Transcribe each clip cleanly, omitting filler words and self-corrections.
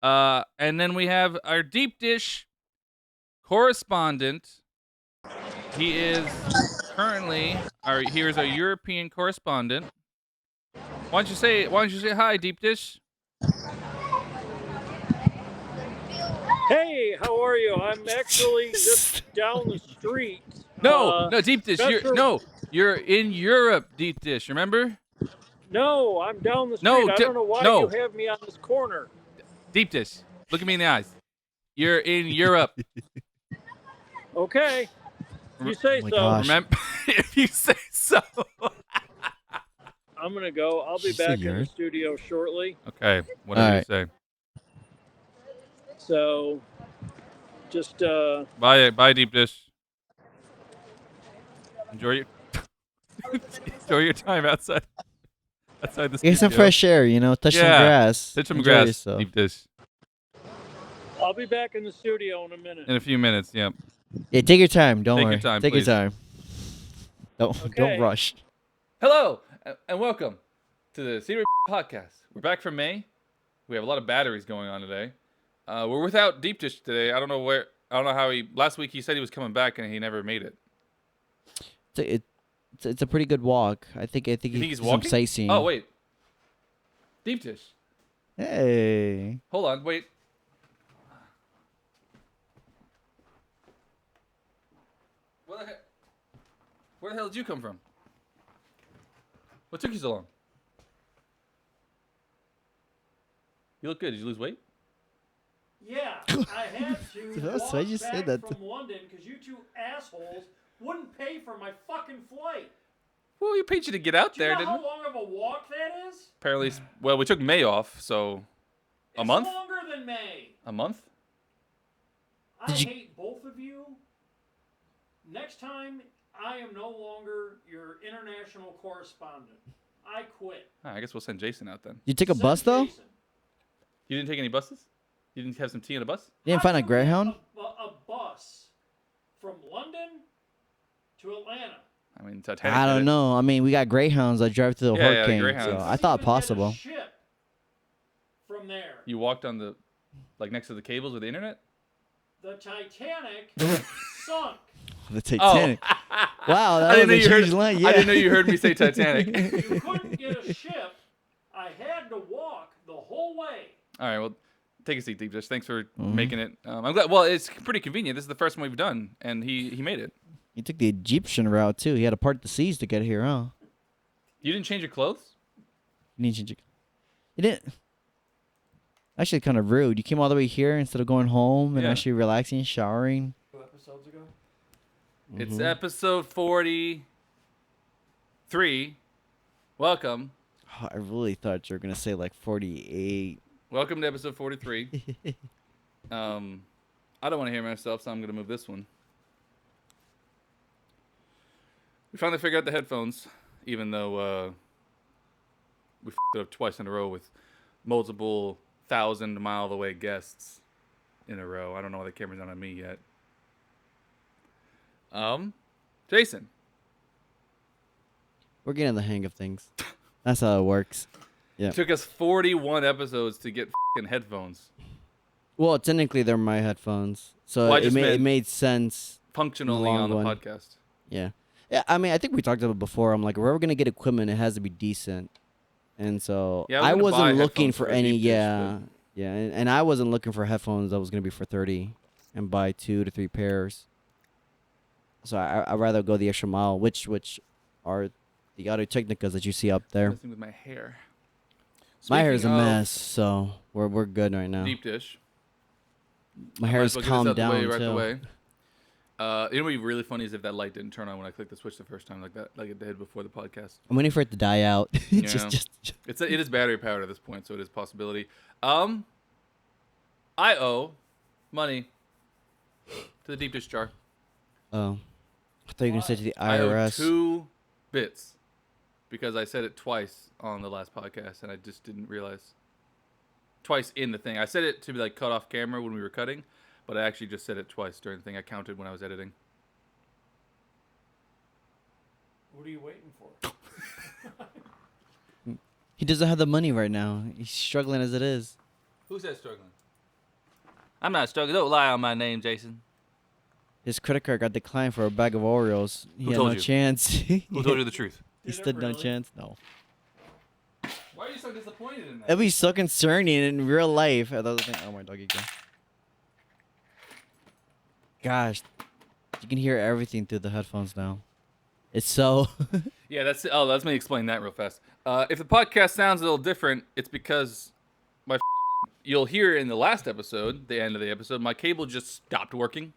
And then we have our deep dish correspondent. He is currently here's our European correspondent. Why don't you say hi, deep dish? Hey, how are you? I'm actually just down the street. No, deep dish. You're in Europe, deep dish. Remember? No, I'm down the street. No, I don't know why you have me on this corner. Deep dish. Look at me in the eyes. You're in Europe. Okay. You say so. Remember, if you say so. I'm gonna go. I'll be back in the studio shortly. Okay, whatever you say. So, just bye, deep dish. Enjoy your time outside the studio. Get some fresh air, touch some grass. Touch some Enjoy grass, yourself. deep dish. I'll be back in the studio in a minute. In a few minutes, yep. Yeah, take your time. Don't worry. Take your time. Don't rush. Hello and welcome to the SYWB podcast. We're back from May. We have a lot of batteries going on today. We're without Deep Dish today. I don't know how last week he said he was coming back and he never made it. It's a pretty good walk. I think he's walking. Some sightseeing. Oh wait, Deep Dish. Hey. Hold on, wait. Where the hell did you come from? What took you so long? You look good. Did you lose weight? Yeah, I had to walk I just back said that. from London because you two assholes wouldn't pay for my fucking flight. Well, we paid you to get out there, didn't didn't we? Do you know how long of a walk that is? Apparently, well, we took May off, so a month? It's longer than May. A month? I hate both of you. Next time, I am no longer your international correspondent. I quit. I guess we'll send Jason out then. You took a bus though? Jason. You didn't take any buses? You didn't have some tea on a bus? You didn't find a Greyhound? A bus from London to Atlanta. I mean, Titanic. I don't know. I mean, we got Greyhounds that drive through the hurricane. Greyhounds. So I thought possible. A ship from there. You walked on the, next to the cables with the internet? The Titanic sunk. The Titanic. Oh. Wow, that was a huge line. Yeah. I didn't know you heard me say Titanic. You couldn't get a ship. I had to walk the whole way. All right, well, take a seat, Deep Dish. Thanks for making it. I'm glad. Well, it's pretty convenient. This is the first one we've done, and he made it. He took the Egyptian route too. He had to part the seas to get here, huh? You didn't change your clothes? You didn't. Actually, kind of rude. You came all the way here instead of going home and actually relaxing, showering. 2 episodes ago. It's episode 43. Welcome. Oh, I really thought you were gonna say like 48. Welcome to episode 43. I don't want to hear myself, so I'm gonna move this one. We finally figured out the headphones, even though we f***ed it up twice in a row with multiple 1,000-mile-away guests in a row. I don't know why the camera's not on me yet. Jason. We're getting the hang of things. That's how it works. Yeah. It took us 41 episodes to get f***ing headphones. Well, technically they're my headphones, so it made sense. Functionally on the podcast. Yeah. Yeah, I mean, I think we talked about it before. I'm like, if we're going to get equipment, it has to be decent. And so I wasn't looking for any, and I wasn't looking for headphones that was going to be for 30 and buy 2 to 3 pairs. So I'd rather go the extra mile, which are the Audio Technicas that you see up there. Messing with my hair. My hair is a mess, so we're good right now. Deep Dish. My hair is calmed down too. You know what would be really funny is if that light didn't turn on when I clicked the switch the first time, like it did before the podcast. I'm waiting for it to die out. It is battery powered at this point, so it is a possibility. I owe money to the Deep Dish jar. Oh, I thought you were gonna say to the IRS. I owe 2 bits because I said it twice on the last podcast, and I just didn't realize. Twice in the thing, I said it to be like cut off camera when we were cutting. But I actually just said it twice during the thing. I counted when I was editing. What are you waiting for? He doesn't have the money right now. He's struggling as it is. Who's that struggling? I'm not struggling. Don't lie on my name, Jason. His credit card got declined for a bag of Oreos. He had no chance. Who told you the truth? He stood no chance. No. Why are you so disappointed in that? It'd be so concerning in real life. Oh, my doggy go. Gosh, you can hear everything through the headphones now. It's so. Yeah, that's. Oh, let me explain that real fast. If the podcast sounds a little different, it's because you'll hear in the last episode, the end of the episode, my cable just stopped working,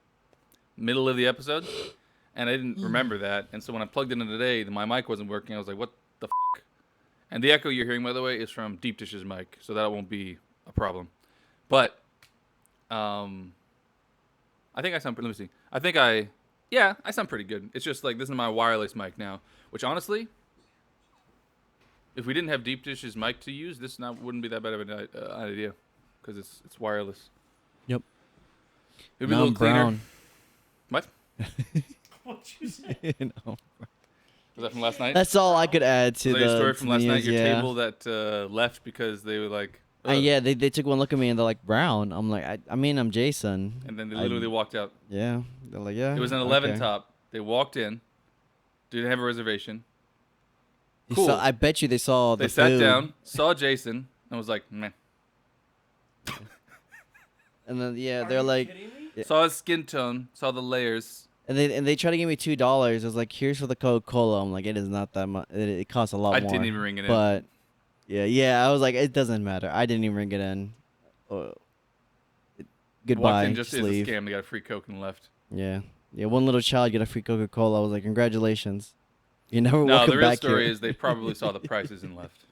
middle of the episode, and I didn't remember that. And so when I plugged it in today, my mic wasn't working. I was like, "What the?" And the echo you're hearing, by the way, is from Deepdish's mic, so that won't be a problem. But, I think I sound. Let me see. I sound pretty good. It's just like this is my wireless mic now, which honestly, if we didn't have Deepdish's mic to use, this wouldn't be that bad of an idea, because it's wireless. Yep. It'd be a little cleaner. Brown. What? What'd you say? No. Was that from last night? That's all I could add to the story from last night. Your yeah. table that left because they were like. Yeah, they took one look at me and they're like, Brown. I'm like, I'm Jason. And then they literally walked out. Yeah, they're like, yeah. It was an 11 top. They walked in, didn't have a reservation. Cool. I bet you they saw the They sat food. down, saw Jason, and was like, meh. And then Are they're you like, kidding me? Saw his skin tone, saw the layers. and they tried to give me $2. I was like, here's for the Coca-Cola. I'm like, it is not that much. It costs a lot more. I didn't even ring it in. But yeah, I was like, it doesn't matter. I didn't even ring it in. Goodbye. Walked in just as a leave. scam. They got a free Coke and left. Yeah. One little child get a free Coca-Cola. I was like, congratulations. You never No, welcome the real back story here. is they probably saw the prices and left.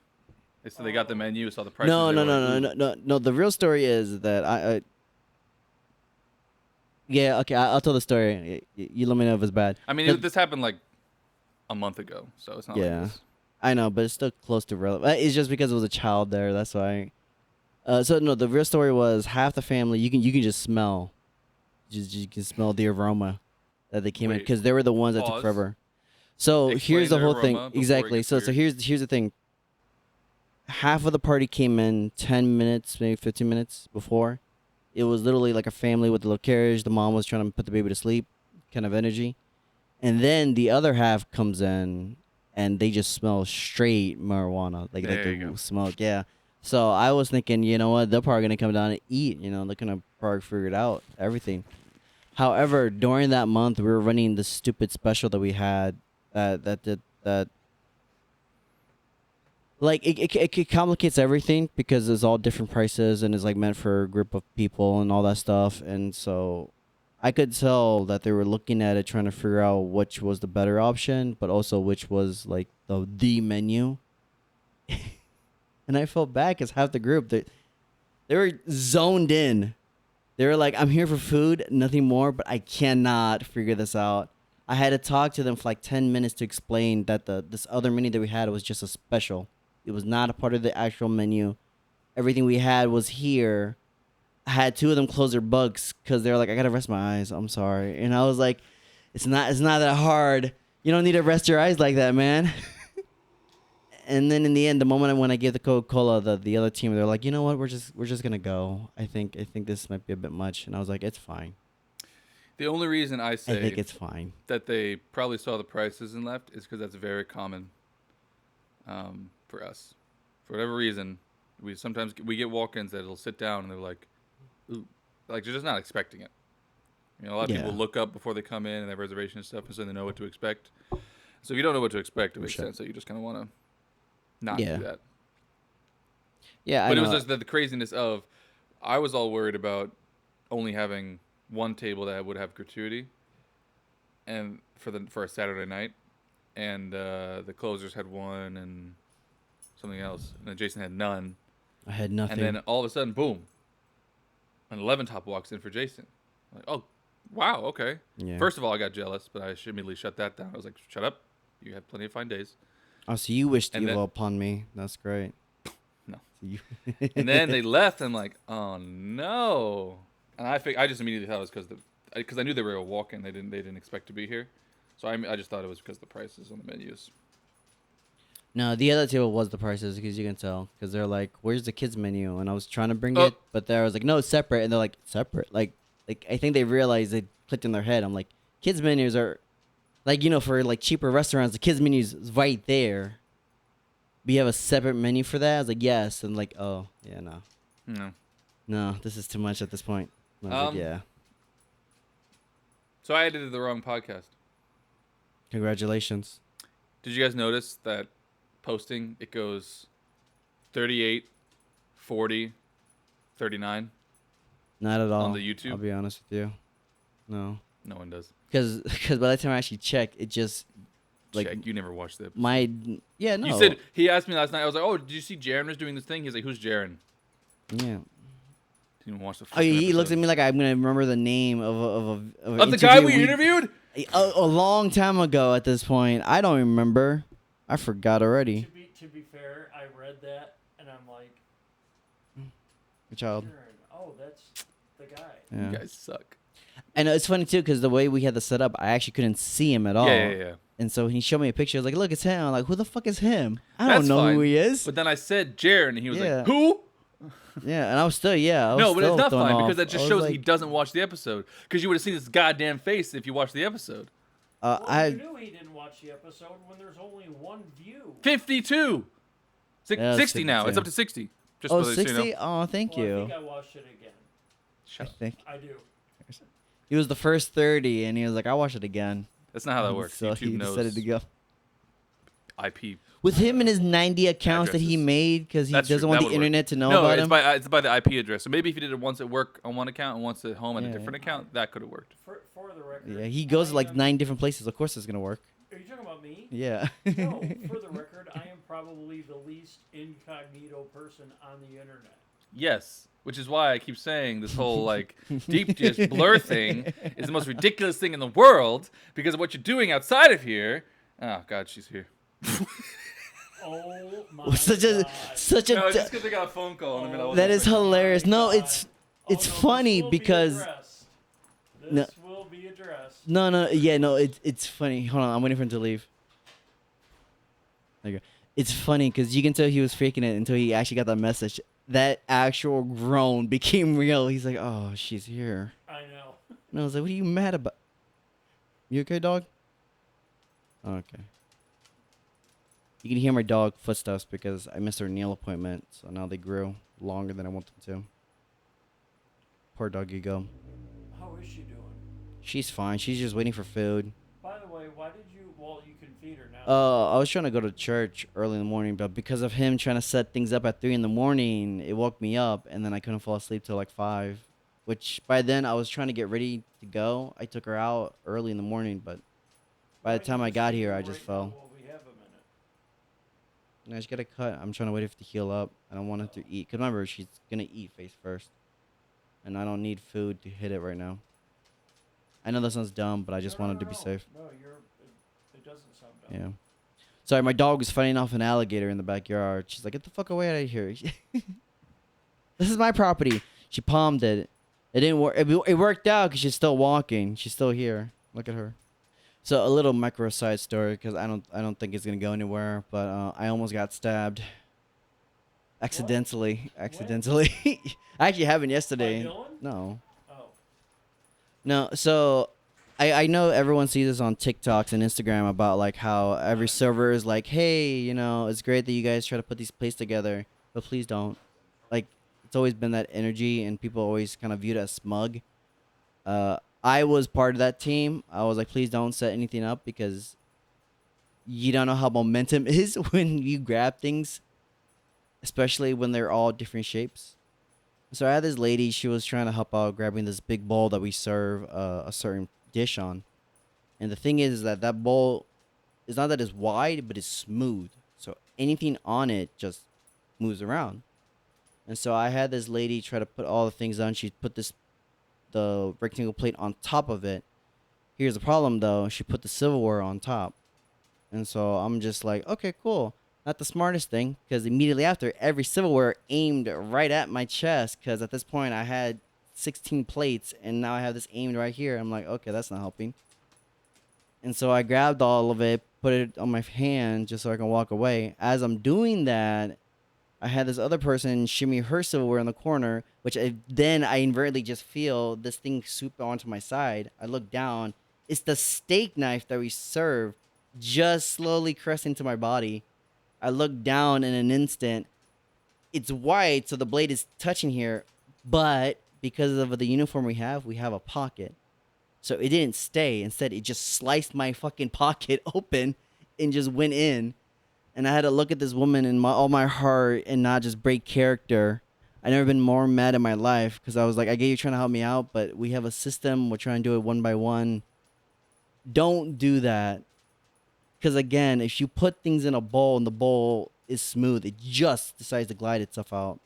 They got the menu, saw the prices. No. The real story is that I yeah, okay, I'll tell the story. You let me know if it's bad. I mean, this happened like a month ago, so it's not like this. I know, but it's still close to relevant. It's just because it was a child there, that's why. So no, the real story was half the family. You can just smell, you can smell the aroma that they came in because they were the ones that took forever. So here's the whole thing. Exactly. So here's the thing. Half of the party came in 10 minutes, maybe 15 minutes before. It was literally like a family with a little carriage. The mom was trying to put the baby to sleep, kind of energy. And then the other half comes in, and they just smell straight marijuana, like the smoke. Yeah. So I was thinking, you know what? They're probably gonna come down and eat. You know, they're gonna probably figure it out, everything. However, during that month, we were running the stupid special that we had. That like it complicates everything because it's all different prices and it's like meant for a group of people and all that stuff. And so I could tell that they were looking at it, trying to figure out which was the better option, but also which was like the menu. And I felt bad because half the group they were zoned in. They were like, I'm here for food, nothing more, but I cannot figure this out. I had to talk to them for like 10 minutes to explain that this other menu that we had was just a special. It was not a part of the actual menu. Everything we had was here. I had two of them close their books because they were like, I gotta rest my eyes. I'm sorry. And I was like, it's not that hard. You don't need to rest your eyes like that, man. And then in the end, the moment when I gave the Coca-Cola, the other team, they're like, you know what? We're just gonna go. I think this might be a bit much. And I was like, it's fine. The only reason I think it's fine that they probably saw the prices and left is because that's very common for us. For whatever reason, we get walk-ins that'll sit down and they're like, ooh, like they're just not expecting it. You know, a lot of people look up before they come in and have reservation and stuff, and so they know what to expect. So if you don't know what to expect, it makes sense that you just kind of want to not do that. Yeah, but it was just the craziness of, I was all worried about only having one table that would have gratuity, and for a Saturday night, and the closers had one and something else, and then Jason had none. I had nothing. And then all of a sudden, boom, an 11 top walks in for Jason. I'm like, oh, wow, okay. Yeah. First of all, I got jealous, but I immediately shut that down. I was like, shut up. You had plenty of fine days. Oh, so you wished evil upon me. That's great. No. So And then they left. And I'm like, oh no. And I just immediately thought it was because I knew they were a walk-in. They didn't expect to be here. So I just thought it was because of the prices on the menus. No, the other table was the prices because you can tell because they're like, "Where's the kids menu?" And I was trying to bring Oh. it, but there I was like, "No, it's separate." And they're like, "Separate?" Like I think they realized they clicked in their head. I'm like, kids menus are like for like cheaper restaurants, the kids menus is right there. We have a separate menu for that. I was like, yes, and like, oh yeah, no, this is too much at this point. And I was like, yeah. So I edited the wrong podcast. Congratulations. Did you guys notice that posting it goes 38, 40, 39? Not at all. On the YouTube? I'll be honest with you. No. No one does. Because by the time I actually check, it just like Check. You never watched the episode. No. You said he asked me last night. I was like, "Oh, did you see Jaren was doing this thing?" He's like, "Who's Jaren?" Yeah. Didn't even watch the. Oh, he looks at me like I'm gonna remember the name of the guy we interviewed. A long time ago. At this point, I don't remember. I forgot already. To be fair, I read that and I'm like, Good child. oh, that's the guy. Yeah. You guys suck. And it's funny too because the way we had this set up, I actually couldn't see him at all. Yeah. And so he showed me a picture. I was like, "Look, it's him." I'm like, "Who the fuck is him? I That's don't know fine. who he is." But then I said Jaren, and he was Yeah. like, "Who?" Yeah, and I was still No, but it's not fine because that I just was shows like, he doesn't watch the episode. Because you would have seen his goddamn face if you watched the episode. Well, I you knew he didn't watch the episode when there's only one view. 52. Yeah, 60 now. 52. It's up to 60. Just oh, so you know. 60? Oh, thank Well, you. I think I watched it again. I think I do. he was the first 30, and he was like, "I'll watch it again." That's not how that works. So YouTube he knows decided to go. IP. With him and his 90 accounts that he Addresses. made because he That's doesn't true. want That the would work. internet to know No, about it's him. it's by the IP address. So maybe if you did it once at work on one account and once at home on a Yeah. different account, that could have worked. For the record. Yeah, he goes to like am- 9 different places. Of course, it's gonna work. Are you talking about me? Yeah. No, for the record, I am probably the least incognito person on the internet. Yes, which is why I keep saying this whole like deep dish blur thing is the most ridiculous thing in the world because of what you're doing outside of here. Oh God, she's here. Oh my such a God. such a. No, it's just because I got a phone call in the middle. That is hilarious. No, God. it's Oh, no, funny this will be because addressed. No. This will be addressed. no, yeah, no, it's funny. Hold on, I'm waiting for him to leave. There you go. It's funny because you can tell he was faking it until he actually got that message. That actual groan became real. He's like, "Oh, she's here." I know. And I was like, "What are you mad about? You okay, dog?" Okay. You can hear my dog footsteps because I missed her nail appointment, so now they grew longer than I want them to. Poor doggy go. How is she doing? She's fine. She's just waiting for food. By the way, why did you? Well, you can feed her now. I was trying to go to church early in the morning, but because of him trying to set things up at 3 in the morning, it woke me up, and then I couldn't fall asleep till like 5. Which by then I was trying to get ready to go. I took her out early in the morning, but by the time I got here, I just fell. Well, we have a minute. And I just gotta cut. I'm trying to wait for it to heal up. I don't want her to eat. Cause remember, she's gonna eat face first, and I don't need food to hit it right now. I know that sounds dumb, but I just wanted to be safe. No, it doesn't sound dumb. Yeah. Sorry, my dog was fighting off an alligator in the backyard. She's like, "Get the fuck away out of here!" This is my property. She palmed it. It didn't work. It worked out because she's still walking. She's still here. Look at her. So a little micro side story because I don't think it's gonna go anywhere. But I almost got stabbed. Accidentally. I actually happened yesterday. By Dylan? No. Oh. No. So I know everyone sees this on TikToks and Instagram about like how every server is like, hey, it's great that you guys try to put these plays together, but please don't. Like it's always been that energy, and people always kind of view it as smug. I was part of that team. I was like, please don't set anything up because you don't know how momentum is when you grab things, especially when they're all different shapes. So I had this lady, she was trying to help out grabbing this big bowl that we serve a certain dish on. And the thing is that that bowl is not that it's wide, but it's smooth. So anything on it just moves around. And so I had this lady try to put all the things on. She put the rectangle plate on top of it. Here's the problem though, she put the silverware on top. And so I'm just like, okay, cool. Not the smartest thing, because immediately after, every silverware aimed right at my chest, because at this point I had 16 plates, and now I have this aimed right here. I'm like, okay, that's not helping. And so I grabbed all of it, put it on my hand just so I can walk away. As I'm doing that, I had this other person shimmy her silverware in the corner, which then I inadvertently just feel this thing swoop onto my side. I look down. It's the steak knife that we serve just slowly caressing to my body. I look down in an instant. It's white, so the blade is touching here, but because of the uniform we have a pocket. So it didn't stay. Instead, it just sliced my fucking pocket open and just went in. And I had to look at this woman in all my heart and not just break character. I've never been more mad in my life because I was like, I get you trying to help me out, but we have a system. We're trying to do it one by one. Don't do that. Because again, if you put things in a bowl and the bowl is smooth, it just decides to glide itself out.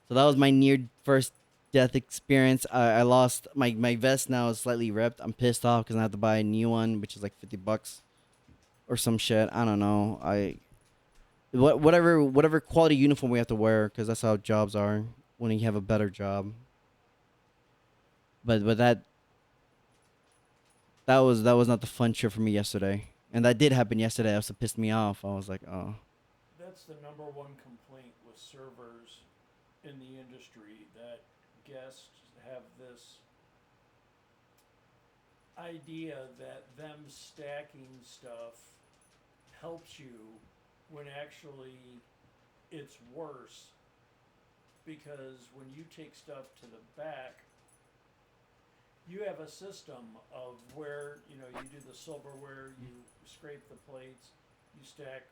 So that was my near first death experience. I lost my vest now is slightly ripped. I'm pissed off because I have to buy a new one, which is like $50 or some shit. I don't know. Whatever quality uniform we have to wear, because that's how jobs are when you have a better job. But that was not the fun trip for me yesterday, and that did happen yesterday. That also pissed me off. I was like, oh. That's the number one complaint with servers in the industry, that guests have this idea that them stacking stuff helps you when actually it's worse, because when you take stuff to the back, you have a system of where, you do the silverware, you scrape the plates, you stack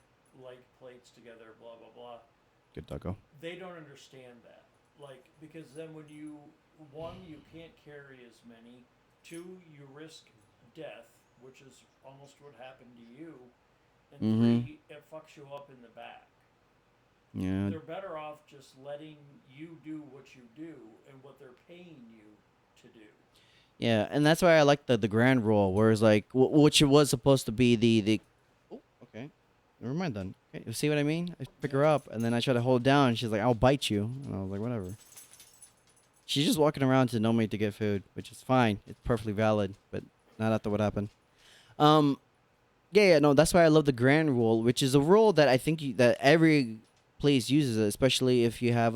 like plates together, blah, blah, blah. Good doggo. They don't understand that. Because then when one, you can't carry as many. Two, you risk death, which is almost what happened to you. And three, it fucks you up in the back. Yeah. They're better off just letting you do what you do and what they're paying you to do. Yeah, and that's why I like the grand rule, whereas like which was supposed to be the. Oh, okay. Never mind then. Okay, you see what I mean? I pick her up, and then I try to hold down, and she's like, I'll bite you. And I was like, whatever. She's just walking around to know me to get food, which is fine. It's perfectly valid, but not after what happened. Yeah, no, that's why I love the grand rule, which is a rule that I think that every place uses it, especially if you have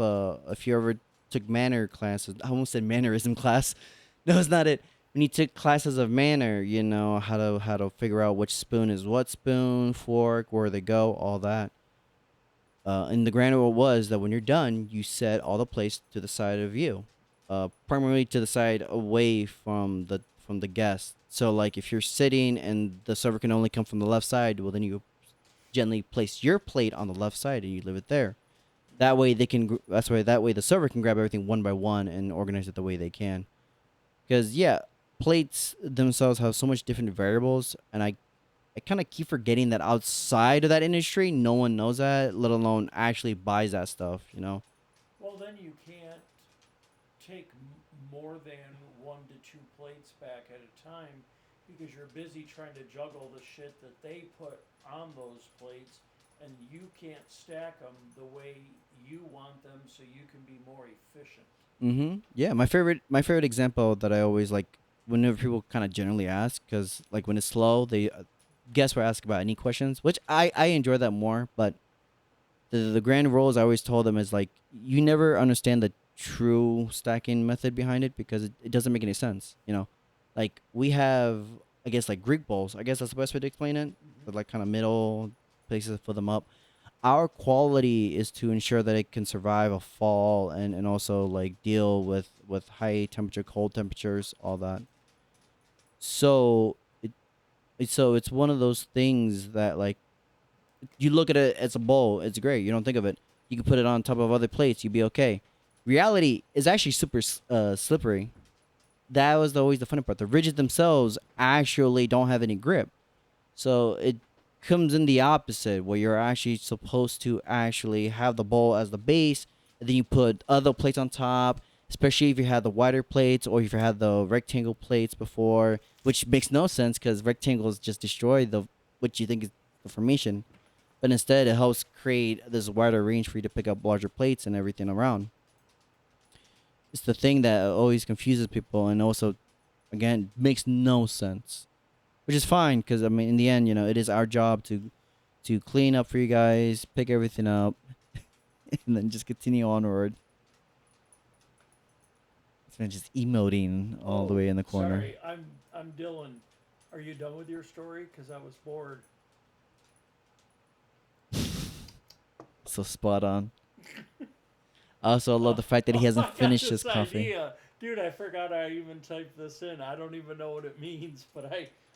if you ever took manner classes. I almost said mannerism class. No, it's not it. When you took classes of manner, you know how to figure out which spoon is what spoon, fork, where they go, all that. And the grand rule was that when you're done, you set all the plates to the side of you, primarily to the side away from the guest. So like if you're sitting and the server can only come from the left side, well then you gently place your plate on the left side and you leave it there. That way that way the server can grab everything one by one and organize it the way they can. Because, yeah, plates themselves have so much different variables, and I kind of keep forgetting that outside of that industry, no one knows that, let alone actually buys that stuff, Well, then you can't take more than 1 to 2 plates back at a time, because you're busy trying to juggle the shit that they put on those plates, and you can't stack them the way you want them so you can be more efficient. Yeah, my favorite example that I always like whenever people kind of generally ask, because like when it's slow, they guests will ask about any questions, which I enjoy that more. But the grand rules I always told them is like you never understand the true stacking method behind it because it doesn't make any sense. Like we have I guess like Greek bowls. I guess that's the best way to explain it. But like kind of middle places to fill them up. Our quality is to ensure that it can survive a fall and also like deal with high temperature, cold temperatures, all that. So it's one of those things that like you look at it as a bowl, it's great. You don't think of it. You can put it on top of other plates, you'd be okay. Reality is actually super slippery. That was always the funny part. The ridges themselves actually don't have any grip. So it comes in the opposite, where you're actually supposed to actually have the bowl as the base, and then you put other plates on top, especially if you had the wider plates or if you had the rectangle plates before, which makes no sense because rectangles just destroy what you think is the formation. But instead, it helps create this wider range for you to pick up larger plates and everything around. It's the thing that always confuses people and also, again, makes no sense. which is fine because I mean, in the end, it is our job to clean up for you guys, pick everything up, and then just continue onward. This man just emoting all the way in the corner. Sorry, I'm Dylan. Are you done with your story? Because I was bored. So spot on. Also, I love the fact that he hasn't finished his coffee. Idea. Dude, I forgot I even typed this in. I don't even know what it means, but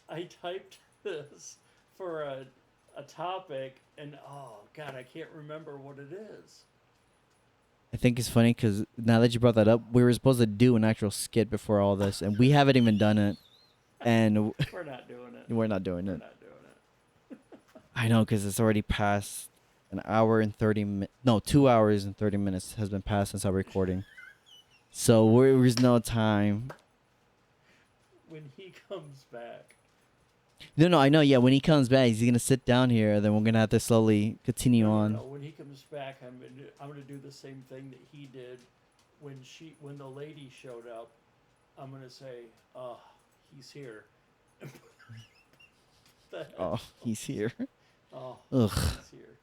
I typed this for a topic, and oh god, I can't remember what it is. I think it's funny because now that you brought that up, we were supposed to do an actual skit before all this, and we haven't even done it. And we're not doing it. We're not doing it. We're not doing it. I know, because it's already past an hour and 30 minutes. No, 2 hours and 30 minutes has been passed since our recording. So there's no time. When he comes back. No, I know. Yeah, when he comes back, he's gonna sit down here, and then we're gonna have to slowly continue on. No, when he comes back, I'm gonna do the same thing that he did when the lady showed up. I'm gonna say, "Oh, he's here." Oh, he's here. Oh, ugh. He's here.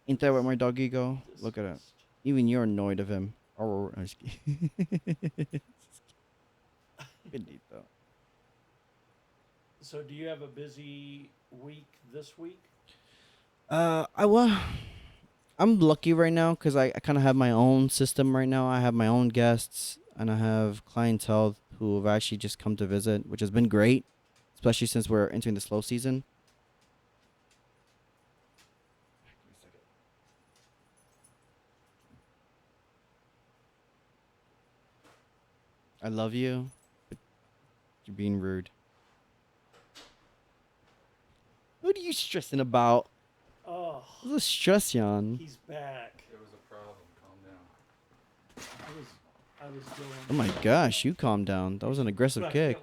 Ain't that what my doggy go? Look at it. Even you're annoyed of him. Oh, I'm just kidding. Bendito. So, do you have a busy week this week? I'm lucky right now because I kind of have my own system right now. I have my own guests and I have clientele who have actually just come to visit, which has been great, especially since we're entering the slow season. I love you, but you're being rude. What are you stressing about? Oh, What's the stress, Jan? he's back. There was a problem. Calm down. I was doing. Oh my gosh, you calm down. That was an aggressive kick.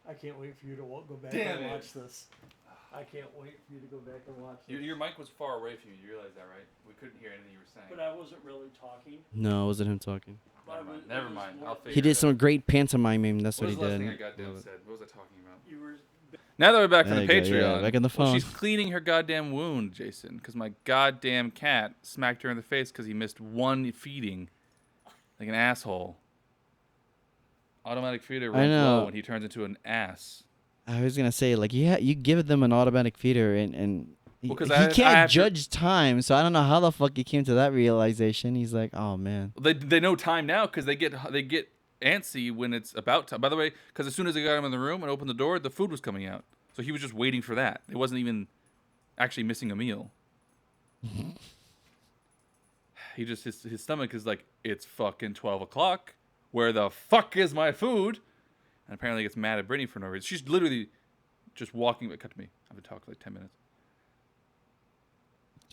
I can't wait for you to go back Damn and it. watch this. I can't wait for you to go back and watch this. Your mic was far away from you. You realize that, right? We couldn't hear anything you were saying. But I wasn't really talking. No, it wasn't him talking. Never mind. I'll figure He did it some out. great pantomiming. That's What what was he the last did. thing I goddamn said? What was I talking about? You were. Now that we're back on There the you go, Patreon, yeah, back on the well, phone. she's cleaning her goddamn wound, Jason, because my goddamn cat smacked her in the face because he missed one feeding, like an asshole. Automatic feeder runs low and he turns into an ass. I was gonna say, like, yeah, you give them an automatic feeder, and Well, he can't judge time, so I don't know how the fuck he came to that realization. He's like, oh man. They know time now because they get antsy when it's about time. By the way, because as soon as they got him in the room and opened the door, the food was coming out. So he was just waiting for that. It wasn't even actually missing a meal. He just his stomach is like, it's fucking 12 o'clock. Where the fuck is my food? And apparently gets mad at Brittany for no reason. She's literally just walking. Cut to me. I've been talking for like 10 minutes.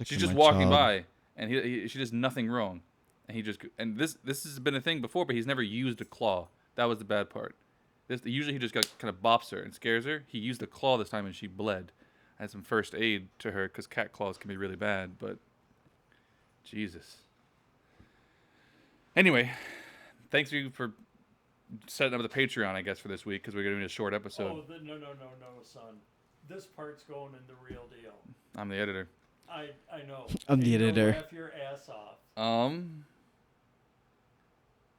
She's just walking by, and she does nothing wrong, and this has been a thing before, but he's never used a claw. That was the bad part. Usually he just kind of bops her and scares her. He used a claw this time, and she bled. I had some first aid to her because cat claws can be really bad, but Jesus. Anyway, thanks you for setting up the Patreon, I guess, for this week because we're doing a short episode. Oh, no, son. This part's going in the real deal. I'm the editor. I know. I'm the editor. Laugh your ass off.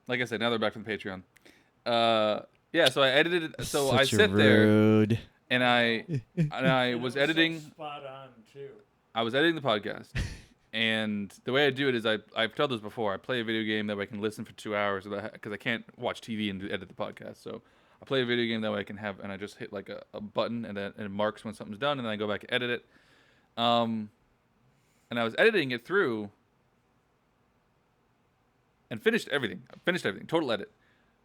Like I said, now they're back from the Patreon. Yeah, so I edited it. So Such I sit rude. there and I was editing. So spot on too. I was editing the podcast, and the way I do it is I've told this before. I play a video game that way I can listen for 2 hours because I can't watch TV and edit the podcast. So I play a video game that way I can have, and I just hit like a button and it marks when something's done, and then I go back and edit it. And I was editing it through and finished everything. Total edit.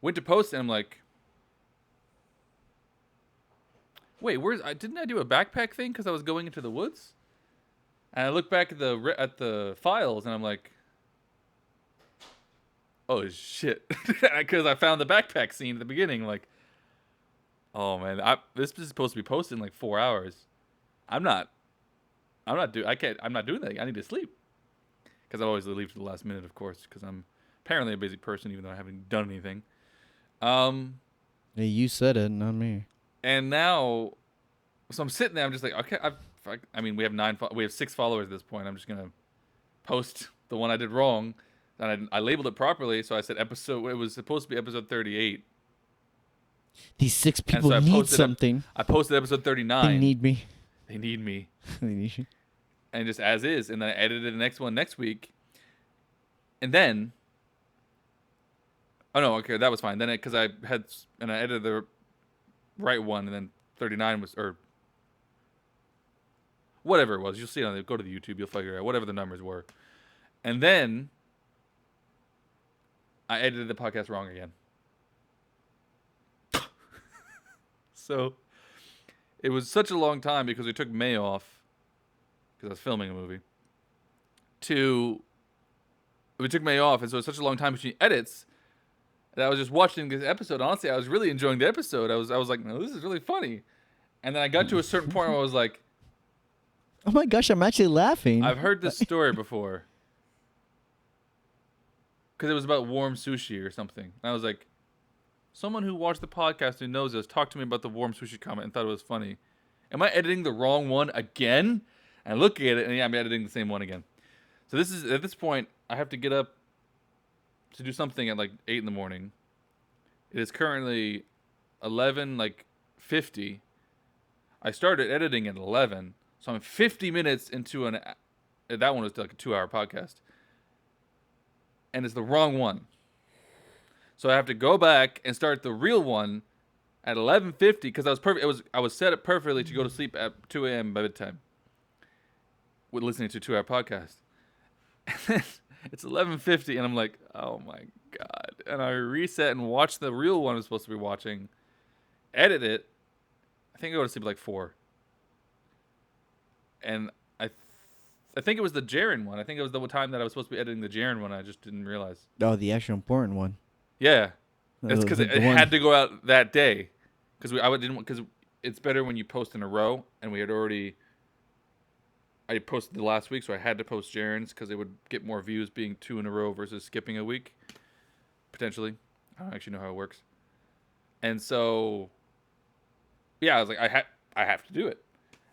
Went to post and I'm like, wait, didn't I do a backpack thing because I was going into the woods? And I look back at the files and I'm like, oh shit, because I found the backpack scene at the beginning. Like, oh man, this is supposed to be posted in like 4 hours. I'm not doing that. I need to sleep. Because I always leave to the last minute, of course, because I'm apparently a busy person, even though I haven't done anything. Hey, you said it, not me. And now, so I'm sitting there. I'm just like, okay. I mean, we have 6 followers at this point. I'm just gonna post the one I did wrong, and I labeled it properly. So I said episode. It was supposed to be episode 38. These 6 people need something. I posted episode 39. They need me. They need me. They need you. And just as is, and then I edited the next one next week, and then. Oh no, okay, that was fine. Then because I edited the right one, and then 39 was, or whatever it was. You'll see it on the, go to the YouTube, you'll figure it out, whatever the numbers were. And then I edited the podcast wrong again. So it was such a long time because we took May off because I was filming a movie. We took May off, and so it's such a long time between edits that I was just watching this episode. Honestly, I was really enjoying the episode. I was like, no, this is really funny. And then I got to a certain point where I was like, oh my gosh, I'm actually laughing. I've heard this story before. Because it was about warm sushi or something. And I was like, someone who watched the podcast who knows this talked to me about the warm sushi comment and thought it was funny. Am I editing the wrong one again? And I look at it, and yeah, I'm editing the same one again. So this is, at this point, I have to get up to do something at like 8 in the morning. It is currently 11:50. I started editing at 11, so I'm 50 minutes into that one was like a 2-hour podcast. And it's the wrong one. So I have to go back and start the real one at 11:50 because I was perfect. I was set up perfectly to go to sleep at 2 a.m. by bedtime with listening to a 2-hour podcast. It's 11:50 and I'm like, oh my god! And I reset and watch the real one I was supposed to be watching, edit it. I think I go to sleep at like 4. And I think it was the Jaren one. I think it was the time that I was supposed to be editing the Jaren one. I just didn't realize. Oh, the actual important one. Yeah, it's because it had to go out that day. Because it's better when you post in a row, and I posted the last week, so I had to post Jaren's because it would get more views being 2 in a row versus skipping a week, potentially. I don't actually know how it works. And so, yeah, I was like, I have to do it.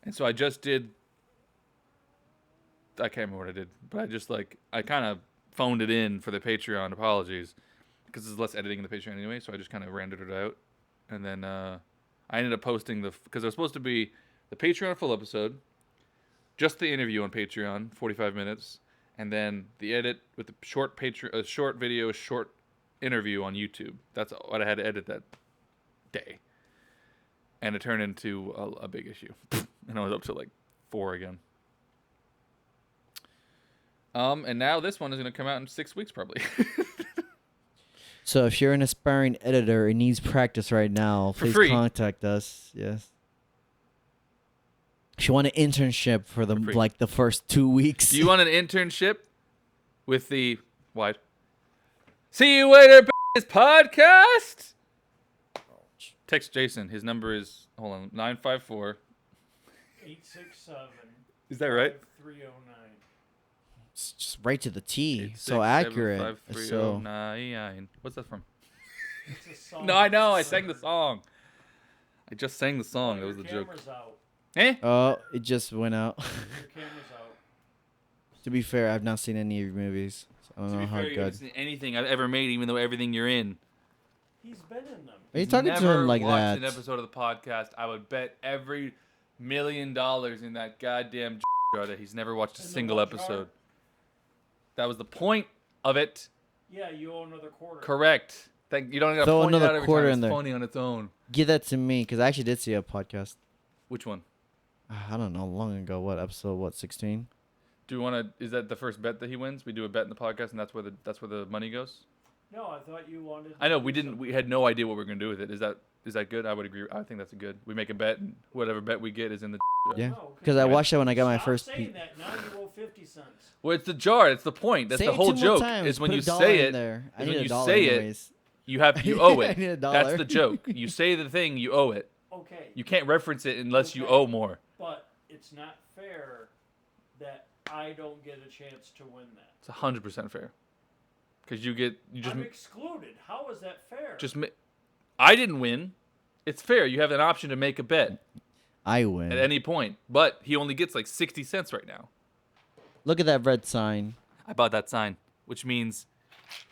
And so I just did. I can't remember what I did, but I kind of phoned it in for the Patreon. Apologies, because there's less editing in the Patreon anyway, so I just kind of rendered it out. And then I ended up posting because it was supposed to be the Patreon full episode, just the interview on Patreon, 45 minutes, and then the edit with the short video, short interview on YouTube. That's what I had to edit that day. And it turned into a big issue. And I was up to like 4 again. And now this one is going to come out in 6 weeks probably. So if you're an aspiring editor and needs practice right now, please contact us. Yes. If you want an internship for the first 2 weeks. Do you want an internship with the what? See you later, podcast. Text Jason. His number is 954. 867. Is that right? 309. It's just right to the T. So accurate. So. What's that from? It's a song. No, I know. I sang the song. I just sang the song. That was the joke. Out. Eh? Oh, it just went out. Your camera's out. To be fair, I've not seen any of your movies. So I don't know how you haven't seen anything I've ever made, even though everything you're in. He's been in them. Are you talking to him like that? Never watched an episode of the podcast. I would bet every $1 million in that goddamn that he's never watched a single episode. That was the point of it. Yeah, you owe another quarter. Correct. You don't got to point it out every time. It's funny on its own. Give that to me, because I actually did see a podcast. Which one? I don't know. Long ago. What episode? 16? Do you want to? Is that the first bet that he wins? We do a bet in the podcast, and that's where the money goes. No, I thought you wanted. I know we didn't. We had no idea what we were gonna do with it. Is that good? I would agree. I think that's a good. We make a bet, and whatever bet we get is in the. Yeah. Because I watched that when I got my first. Saying that now you owe 50 cents. Well, it's the jar. It's the point. That's the whole joke. Is when you say it. I need when you $1 say anyways. it, you owe it. I need $1. That's the joke. You say the thing, you owe it. Okay. You can't reference it unless you owe more. But it's not fair that I don't get a chance to win that. It's 100% fair. Because I'm excluded. How is that fair? I didn't win. It's fair. You have an option to make a bet I win. at any point, but he only gets like 60 cents right now. Look at that red sign. I bought that sign, which means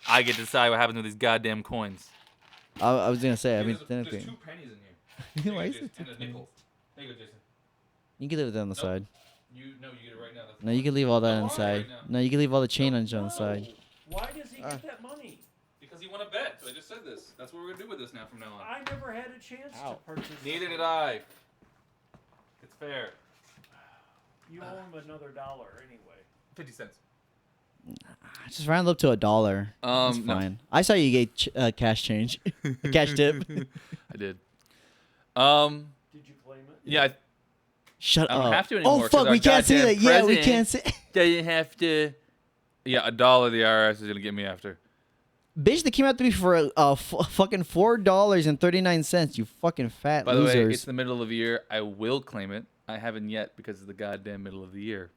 I get to decide what happens with these goddamn coins. I was gonna say. I mean, there's 2 pennies in here. Why is it And a nickel. There you go, Jason. You can leave it on the side. You get it right now. No, you can leave all that inside. Right No, you can leave all the chain on the side. Why does he get that money? Because he won a bet. So I just said this. That's what we're gonna do with this now from now on. I never had a chance to participate. Neither did I. It's fair. You owe him another $1 anyway. 50 cents. Just round up to $1. That's No. fine. I saw you get cash change, cash tip. I did. Did you claim it? Yeah. Shut I up. don't have to anymore. Oh fuck, we can't see that. Yeah, we can't see. Doesn't have to. Yeah, $1 the IRS is gonna get me after. Bitch, they came out to me for fucking $4.39. You fucking fat By the losers. way, it's the middle of the year. I will claim it. I haven't yet because it's the goddamn middle of the year.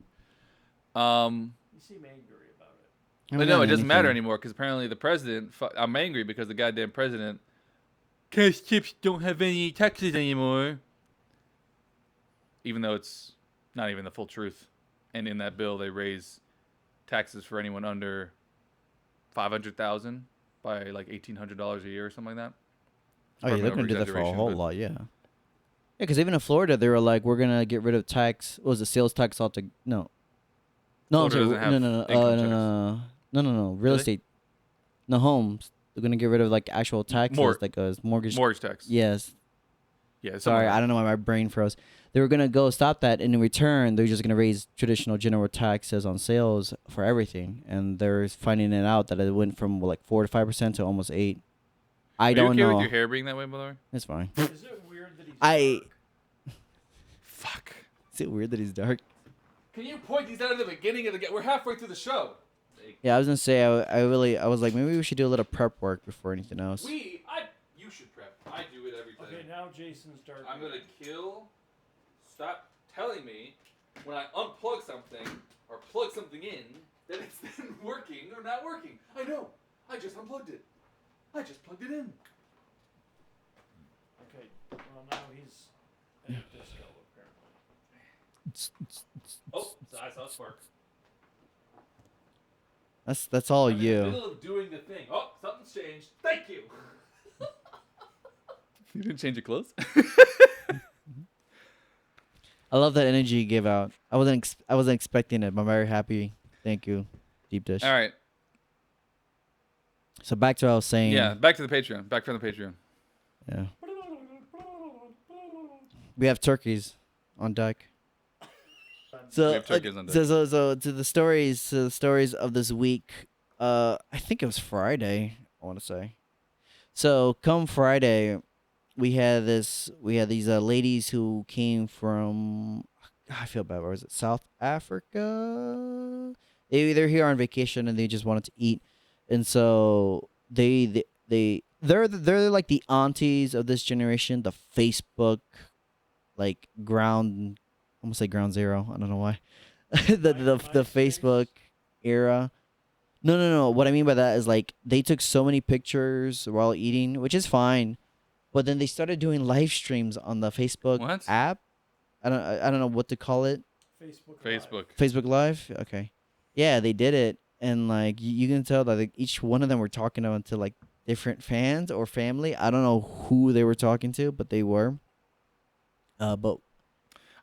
You seem angry about it. But no, it doesn't matter anymore because apparently the president. I'm angry because the goddamn president. Cash chips don't have any taxes anymore. Even though it's not even the full truth, and in that bill they raise taxes for anyone under $500,000 by like $1,800 a year or something like that. Oh yeah, they're gonna do that for a whole lot. Yeah. Yeah, because even in Florida, they were like, we're gonna get rid of tax. What was the sales tax altogether? No. No, I'm sorry. No. Real Really? estate. No, homes. They're gonna get rid of like actual taxes, like a mortgage. Mortgage tax. Yes. Yeah. Sorry, I don't know why my brain froze. They were gonna go stop that, and in return, they're just gonna raise traditional general taxes on sales for everything, and they're finding it out that it went from like 4 to 5% to almost 8. I don't Are you okay know. with your hair being that way, by the way? It's fine. Is it weird that he's dark? Fuck. Is it weird that he's dark? Can you point these out at the beginning of the? We're halfway through the show. Yeah, I was gonna say I was like maybe we should do a little prep work before anything else. You should prep. I do it every time. Okay, now Jason's dark. I'm gonna kill. Stop telling me when I unplug something or plug something in that it's then working or not working. I know. I just unplugged it. I just plugged it in. Okay, well now he's at a disco apparently. Oh, I saw a spark. That's all I'm in the you. middle of doing the thing. Oh, something's changed. Thank you. You didn't change your clothes? I love that energy you gave out. I wasn't expecting it, but I'm very happy. Thank you, Deepdish. All right. So back to what I was saying. Yeah, back to the Patreon. Back from the Patreon. Yeah. We have turkeys on deck. So, to the stories of this week. I think it was Friday. I want to say. So come Friday, we had these ladies who came from. I feel bad. Where was it? South Africa. They're here on vacation and they just wanted to eat, and so they're like the aunties of this generation. The Facebook, like ground. I'm gonna say ground zero. I don't know why. the Facebook era. No. What I mean by that is like they took so many pictures while eating, which is fine, but then they started doing live streams on the Facebook app. I don't know what to call it. Facebook Live. Okay. Yeah, they did it, and like you can tell that like, each one of them were talking to like different fans or family. I don't know who they were talking to, but they were. But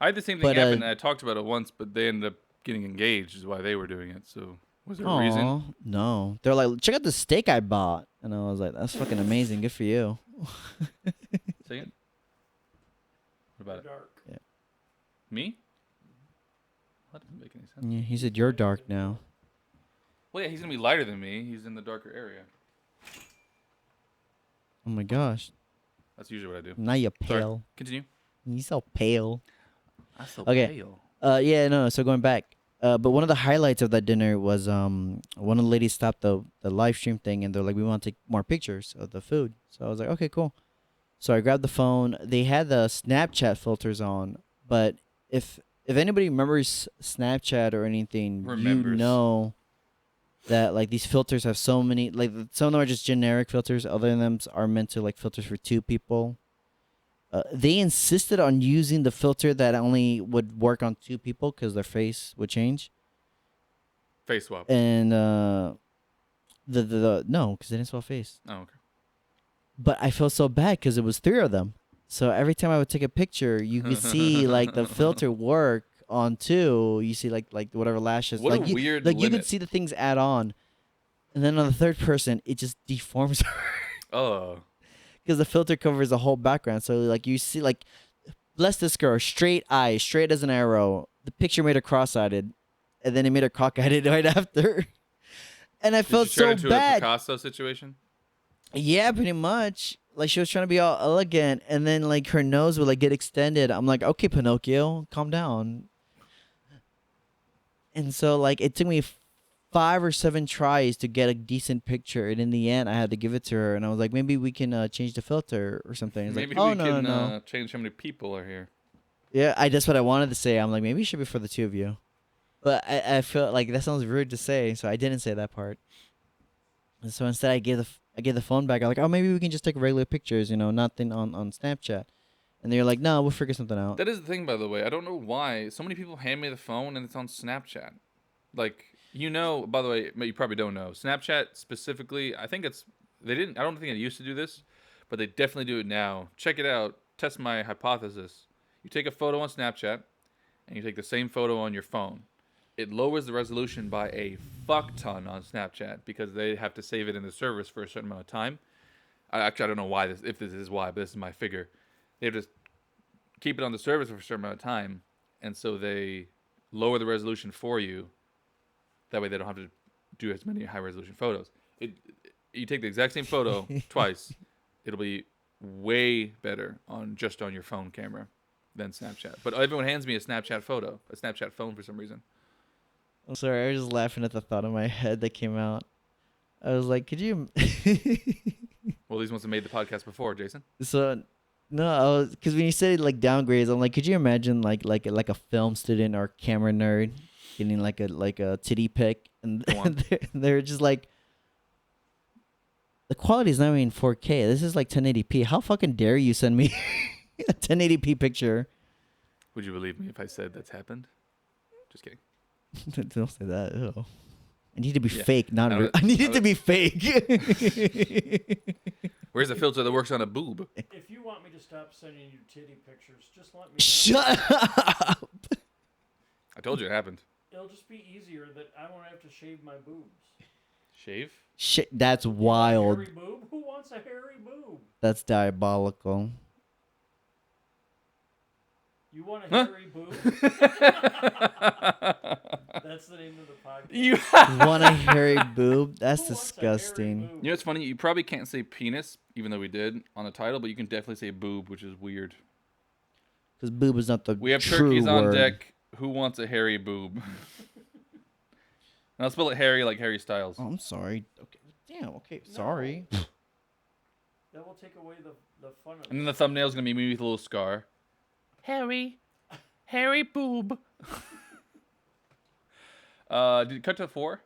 I had the same thing happen. And I talked about it once, but they ended up getting engaged. Is why they were doing it. So was there a reason? No, they're like, check out the steak I bought, and I was like, that's fucking amazing. Good for you. Say it. What about it? Dark. Yeah. Me? That doesn't make any sense. Yeah, he said you're dark now. Well, yeah, he's gonna be lighter than me. He's in the darker area. Oh my gosh. That's usually what I do. Now you're pale. Sorry. Continue. You're so pale. I'm so Okay. pale. Yeah, no. So going back, but one of the highlights of that dinner was one of the ladies stopped the live stream thing, and they're like, we want to take more pictures of the food. So I was like, okay, cool. So I grabbed the phone. They had the Snapchat filters on, but if anybody remembers Snapchat or anything, you know that like these filters have so many, like some of them are just generic filters. Other than them are meant to like filters for 2 people. They insisted on using the filter that only would work on 2 people because their face would change. Face swap. And the no, because they didn't swap face. Oh, okay. But I felt so bad because it was 3 of them. So every time I would take a picture, you could see like the filter work on 2. You see like whatever lashes. What like a weird like limit. You could see the things add on, and then on the 3rd person, it just deforms her. Oh. Because the filter covers the whole background. So like you see like, bless this girl, straight eyes, straight as an arrow. The picture made her cross-eyed, and then it made her cock-eyed right after. And I felt so bad. Did you turn into a Picasso situation? Yeah, pretty much. Like she was trying to be all elegant, and then like her nose would like get extended. I'm like, okay, Pinocchio, calm down. And so like it took me 5 or 7 tries to get a decent picture, and in the end, I had to give it to her, and I was like, maybe we can change the filter or something. It's maybe like, oh we no, can no. Change how many people are here. Yeah, that's what I wanted to say. I'm like, maybe it should be for the 2 of you, but I felt like that sounds rude to say, so I didn't say that part. And so instead, I gave the phone back. I'm like, oh, maybe we can just take regular pictures, nothing on Snapchat. And they're like, no, we'll figure something out. That is the thing, by the way. I don't know why so many people hand me the phone and it's on Snapchat. Like, by the way, you probably don't know. Snapchat specifically, I don't think it used to do this, but they definitely do it now. Check it out. Test my hypothesis. You take a photo on Snapchat and you take the same photo on your phone. It lowers the resolution by a fuck ton on Snapchat because they have to save it in the service for a certain amount of time. I don't know why if this is why, but this is my figure. They have to keep it on the service for a certain amount of time, and so they lower the resolution for you. That way they don't have to do as many high-resolution photos. You take the exact same photo twice, it'll be way better on your phone camera than Snapchat. But everyone hands me a Snapchat phone for some reason. I'm sorry, I was just laughing at the thought in my head that came out. I was like, could you... Well, these ones have made the podcast before, Jason. So... No, because when you say like downgrades, I'm like, could you imagine like a film student or camera nerd getting like a titty pic, and they're just like, the quality is not even 4K. This is like 1080p. How fucking dare you send me a 1080p picture? Would you believe me if I said that's happened? Just kidding. Don't say that. Ew. I need to be fake, not real. I need it to be fake. Where's the filter that works on a boob? If you want me to stop sending you titty pictures, just let me know. Shut up. I told you it happened. It'll just be easier that I won't have to shave my boobs. Shave? Shit, that's wild. Hairy boob? Who wants a hairy boob? That's diabolical. You want a hairy boob? That's the name of the podcast. You want a hairy boob? That's disgusting. You know what's funny? You probably can't say penis, even though we did on the title, but you can definitely say boob, which is weird. Because boob is not the We have true turkeys on word. deck. Who wants a hairy boob? And I'll spell it Harry like Harry Styles. Oh, I'm sorry. Okay, damn. Okay, sorry. That will take away the fun of it. And then the thumbnail's gonna be me with a little scar. Harry Boob. Did it cut to 4?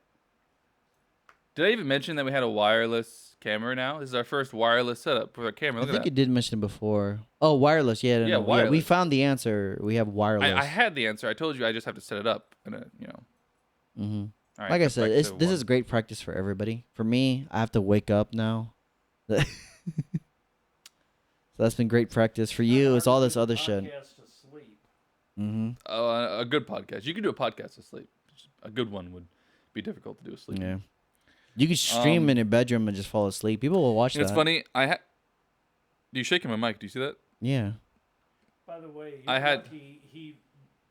Did I even mention that we had a wireless camera now? This is our first wireless setup for our camera. Look I think at that. you did mention it before. Oh, wireless. Yeah, no, wireless. We found the answer. We have wireless. I had the answer. I told you I just have to set it up. And Mm-hmm. All right, like I said, this 1. is great practice for everybody. For me, I have to wake up now. So that's been great practice. For you, it's all this other shit. Mm-hmm. A good podcast. You can do a podcast asleep. A good one would be difficult to do asleep. Yeah. You can stream in your bedroom and just fall asleep. People will watch that. It's funny. You shaking my mic? Do you see that? Yeah. By the way, he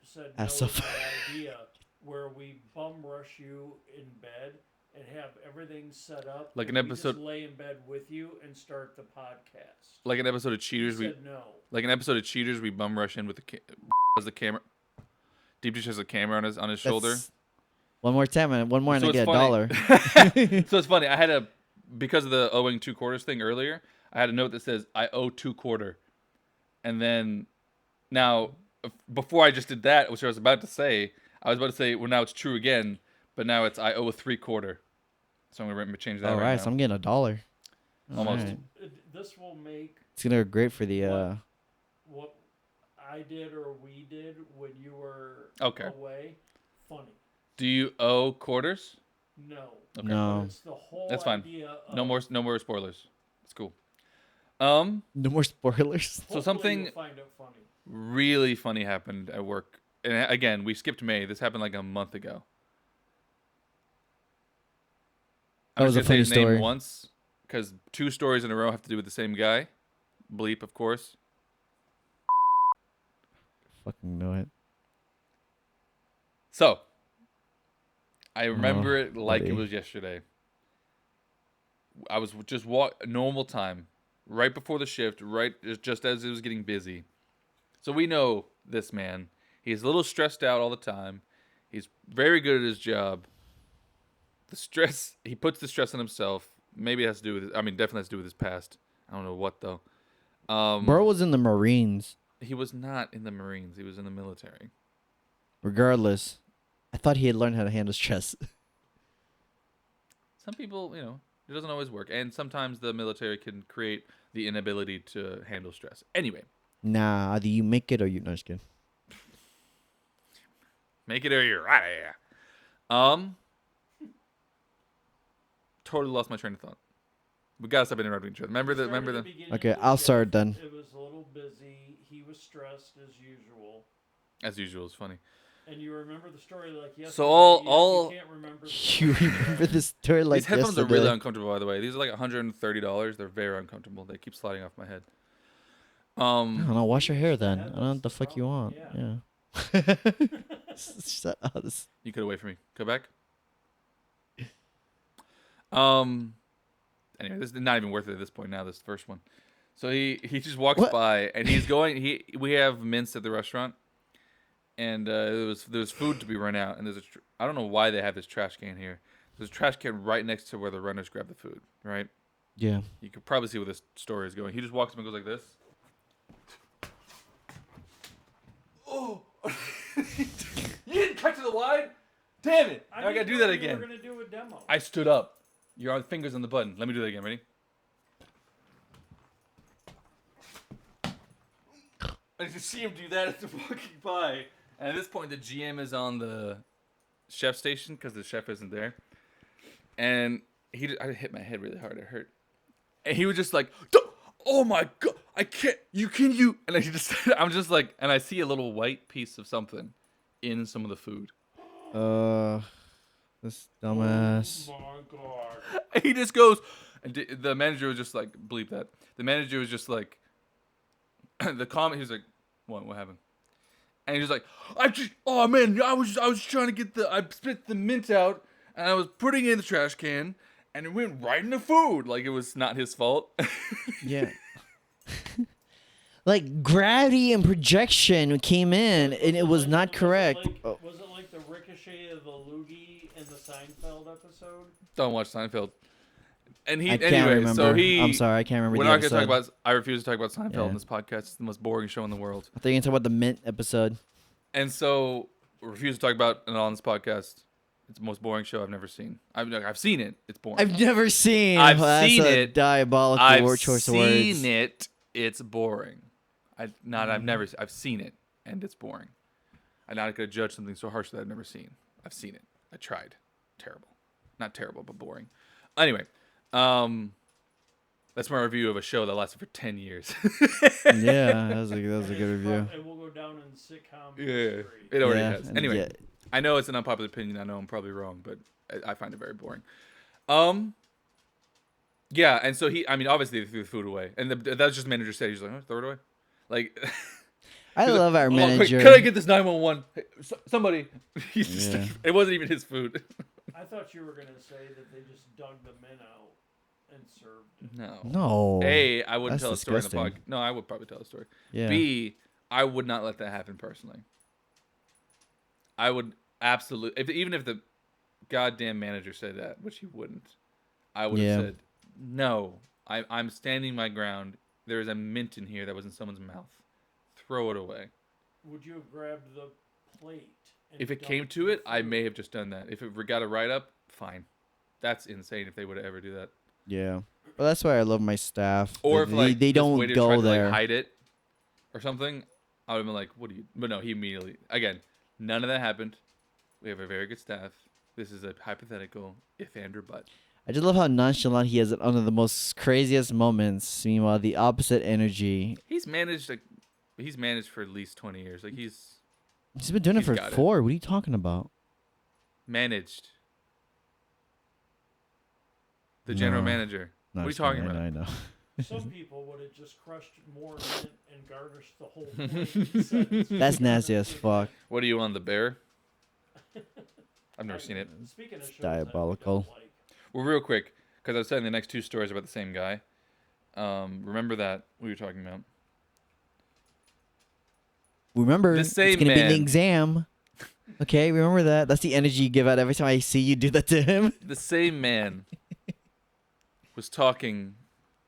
said no so to the idea where we bum rush you in bed and have everything set up. Like and an we episode. just lay in bed with you and start the podcast. Like an episode of Cheaters. He said no. Like an episode of Cheaters, we bum rush in with the camera. Deepdish has a camera on his shoulder. One more time, and one more, and I get $1. So it's funny. I had because of the owing 2 quarters thing earlier, I had a note that says I owe 2 quarter, and then now before I just did that, which I was about to say, well, now it's true again, but now it's I owe a 3 quarter. So I'm gonna change that. All right, so I'm getting $1. Almost. This will make. It's gonna be great for the. what I did or we did when you were Okay. away, funny. Do you owe quarters? No. Okay. No. But it's the whole That's fine. idea of No more spoilers. It's cool. No more spoilers. So something you'll find it funny. really funny happened at work. And again, we skipped May. This happened like a month ago. That was a funny his name story. Once, because 2 stories in a row have to do with the same guy. Bleep, of course. Fucking know it. So, I remember it like buddy. it was yesterday. I was just normal time, right before the shift, right just as it was getting busy. So we know this man. He's a little stressed out all the time. He's very good at his job. The stress, he puts the stress on himself. Maybe it has to do with, definitely has to do with his past. I don't know what though. Bro was in the Marines. He was not in the Marines. He was in the military. Regardless, I thought he had learned how to handle stress. Some people, it doesn't always work. And sometimes the military can create the inability to handle stress. Anyway. Nah, either you make it or you... No, just kidding. Make it or you're out of here. Totally lost my train of thought. We gotta stop interrupting each other. Remember the... Okay, I'll start then. It was a little busy. He was stressed as usual. As usual, it's funny. And you remember the story like yesterday. So all you can't remember. You remember the story like these headphones yesterday. are really uncomfortable, by the way. These are like $130. They're very uncomfortable. They keep sliding off my head. I don't know. Wash your hair then. I don't know what the fuck you want. Yeah. Shut up. You could wait for me. Go back. Anyway, this is not even worth it at this point now, this first one. So he just walks by and he's going, we have mints at the restaurant and there was food to be run out and I don't know why they have this trash can here. There's a trash can right next to where the runners grab the food, right? Yeah. You could probably see where this story is going. He just walks up and goes like this. Oh! You didn't cut to the line? Damn it! I gotta do that again. We're gonna do a demo. I stood up. Your fingers on the button. Let me do that again. Ready? I just see him do that as they're walking by. And at this point, the GM is on the chef station because the chef isn't there. And I hit my head really hard. It hurt. And he was just like, "Oh my god, I can't. You." And I'm just like, and I see a little white piece of something in some of the food. This dumbass. Oh my god. And he just goes, and the manager was just like, bleep that. The manager was just like, the comment, he was like, what happened? And he was like, oh man, I was trying to get I spit the mint out, and I was putting it in the trash can, and it went right in the food. Like, it was not his fault. Yeah. Like, gravity and projection came in, and it was not correct. Was it like the ricochet of the loogie in the Seinfeld episode? Don't watch Seinfeld. And I can't remember. I'm sorry, I can't remember. We're not going to talk about. I refuse to talk about Seinfeld in this podcast. It's the most boring show in the world. I think you're talking about the mint episode. And so, we refuse to talk about it on this podcast. It's the most boring show I've never seen. I've seen it. It's boring. I've never seen. I've seen a it. Diabolical choice of words. I've seen it. It's boring. I've seen it, and it's boring. I'm not going to judge something so harsh that I've never seen. I've seen it. I tried. Terrible. Not terrible, but boring. Anyway, that's my review of a show that lasted for 10 years. Yeah, that was a good review. It will go down in sitcom history. It already has. Anyway, yeah. I know it's an unpopular opinion. I know I'm probably wrong, but I find it very boring. Yeah, and so obviously they threw the food away, and that's just the manager said. He's like, throw it away. Like, I love our manager. Quick, could I get this 911? Hey, somebody. It wasn't even his food. I thought you were gonna say that they just dug the mint out and served it. No. A, I wouldn't tell disgusting. a story in the podcast. No, I would probably tell a story. Yeah. B, I would not let that happen personally. I would absolutely, even if the goddamn manager said that, which he wouldn't, I would have said, no, I'm standing my ground. There is a mint in here that was in someone's mouth. Throw it away. Would you have grabbed the plate? If it came to it, I may have just done that. If it got a write-up, fine. That's insane if they would ever do that. Yeah. Well, that's why I love my staff. Or if they don't waited, go tried there. to hide it, or something, I would have been like, what do you... But no, he immediately... Again, none of that happened. We have a very good staff. This is a hypothetical if and or but. I just love how nonchalant he is at one of the most craziest moments. Meanwhile, the opposite energy. He's managed for at least 20 years. Like he's been doing it for 4. What are you talking about? Managed. The general manager. No, what are you talking about? I know. Some people would have just crushed more mint and garnished the whole thing. That's nasty as fuck. What are you on, the bear? I've never seen it. Speaking of shows Diabolical. that we don't like, Well, real quick, because I was telling the next 2 stories about the same guy. Remember that we were talking about? Remember, The same it's going to be man. an exam. Okay, remember that. That's the energy you give out every time I see you do that to him. The same man was talking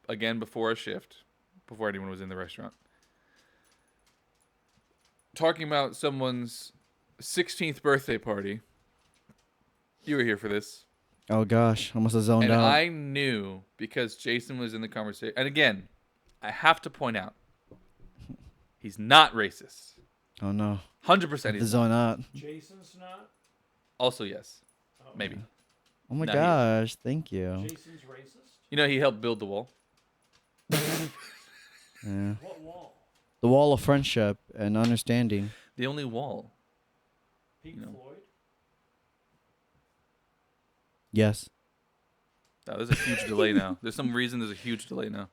again before a shift, before anyone was in the restaurant. Talking about someone's 16th birthday party. You were here for this. Oh, gosh. Almost a zoned And out. I knew because Jason was in the conversation. And again, I have to point out, he's not racist. Oh, no. 100% The he's zone out. Jason's not. also yes. Oh, Maybe. Oh, my No, gosh. Thank you. Jason's racist. You know, he helped build the wall. Yeah. What wall? The wall of friendship and understanding. The only wall. Pink No. Floyd. Yes. Oh, there's a huge delay now. There's some reason there's a huge delay now.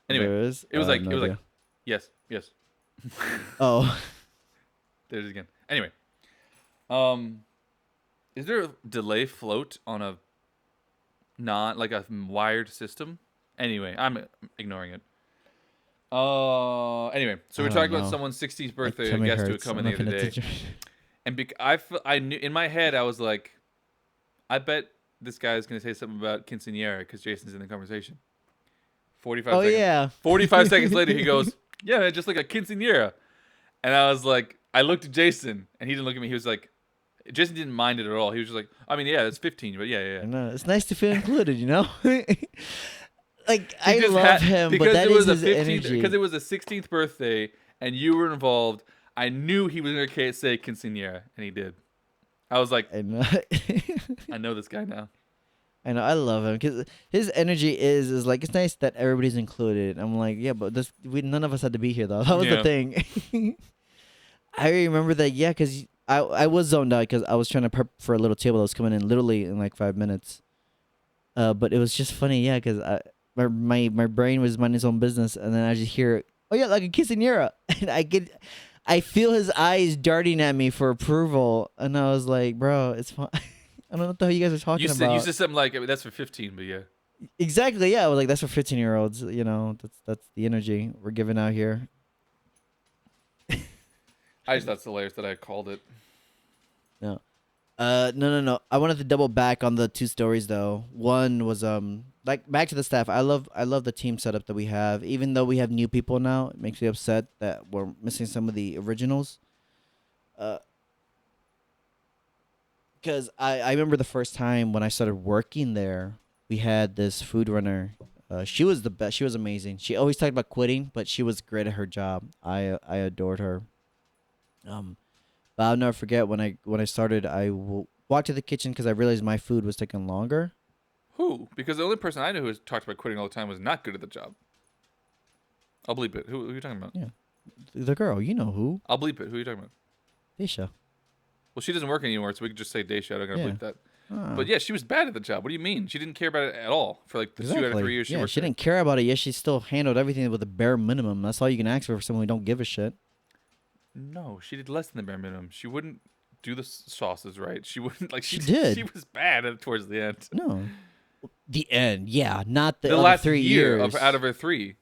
Anyway, There is? it was I like have it no was like idea. yes, yes. Oh. There's it again. Anyway, is there a delay float on a not like a wired system? Anyway, I'm ignoring it. Anyway, so we're I talking don't about know. someone's 16th My birthday. A tummy guest who had hurts. come I'm in the not other paying day, attention. and I knew in my head I was like, I bet this guy's gonna say something about quinceañera because Jason's in the conversation. 45 Oh, seconds. yeah. 45 seconds later, he goes, yeah, man, just like a quinceañera. And I was like, I looked at Jason, and he didn't look at me. He was like, Jason didn't mind it at all. He was just like, I mean, yeah, it's 15, but yeah. I know. It's nice to feel included, you know? Like, He I just love him, but because that it was is a his 15th energy. Because it was a 16th birthday, and you were involved, I knew he was going to say quinceañera, and he did. I was like, I know. I know this guy now. I know. I love him because his energy is like, it's nice that everybody's included. I'm like, yeah, but none of us had to be here, though. That was the thing. I remember that, yeah, because I was zoned out because I was trying to prep for a little table that was coming in literally in like 5 minutes. But it was just funny, yeah, because my brain was minding its own business, and then I just hear, oh yeah, like a quinceañera, and I feel his eyes darting at me for approval, and I was like, bro, it's fine. I don't know what the hell you guys are talking about. You said something like, I mean, that's for 15, but yeah. Exactly, yeah. I was like, that's for 15-year-olds. You know, that's the energy we're giving out here. I just thought it's hilarious that I called it. No. No. I wanted to double back on the 2 stories though. One was like back to the staff. I love the team setup that we have. Even though we have new people now, it makes me upset that we're missing some of the originals. Because I remember the first time when I started working there, we had this food runner. She was the best. She was amazing. She always talked about quitting, but she was great at her job. I adored her. But I'll never forget when I started, walked to the kitchen because I realized my food was taking longer. Who? Because the only person I knew who talked about quitting all the time was not good at the job. I'll bleep it. Who are you talking about? Yeah. The girl, you know who. I'll bleep it. Who are you talking about? Daisha. Well, she doesn't work anymore, so we could just say Daisha. I'm going to Yeah. bleep that. Oh. But yeah, she was bad at the job. What do you mean? She didn't care about it at all for like the 2 out of 3 years she yeah, worked she there. didn't care about it. Yet she still handled everything with the bare minimum. That's all you can ask for someone who don't give a shit. No, she did less than the bare minimum. She wouldn't do the sauces right. She wouldn't like She did. She was bad at towards the end. No. The end, yeah, not the, The other last 3 year years. out of her 3.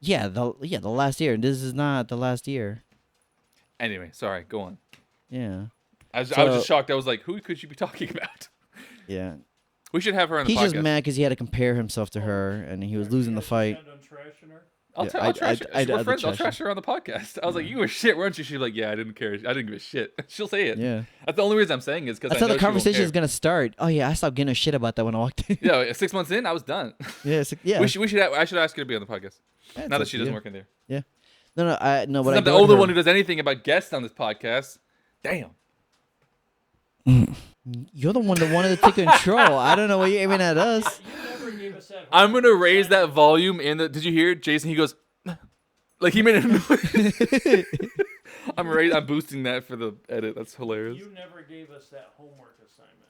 Yeah, the last year. This is not the last year. Anyway, sorry. Go on. Yeah. I was just shocked. I was like, who could you be talking about? Yeah. We should have her on the He's podcast. just mad because he had to compare himself to her, and he was losing the fight. Intend on trashing her? I'll Yeah, I'll trash her. I'd We're friends. I'll trash her. trash her on the podcast. I was like, you were shit, weren't you? She's like, yeah, I didn't care. I didn't give a shit. She'll say it. Yeah. That's the only reason I'm saying is because That's how the conversation is gonna start. Oh yeah, I stopped giving a shit about that when I walked in. Yeah, 6 months in, I was done. Yeah. Yeah. We should. I should ask her to be on the podcast. Yeah, it's now up that she to doesn't you. work in there. Yeah. No. But I'm the only one who does anything about guests on this podcast. Damn. You're the one that wanted to take control. I don't know what you're aiming at us. You never gave us that. I'm gonna raise that volume in the. Did you hear it, Jason? He goes, like he made a noise. I'm boosting that for the edit. That's hilarious. You never gave us that homework assignment.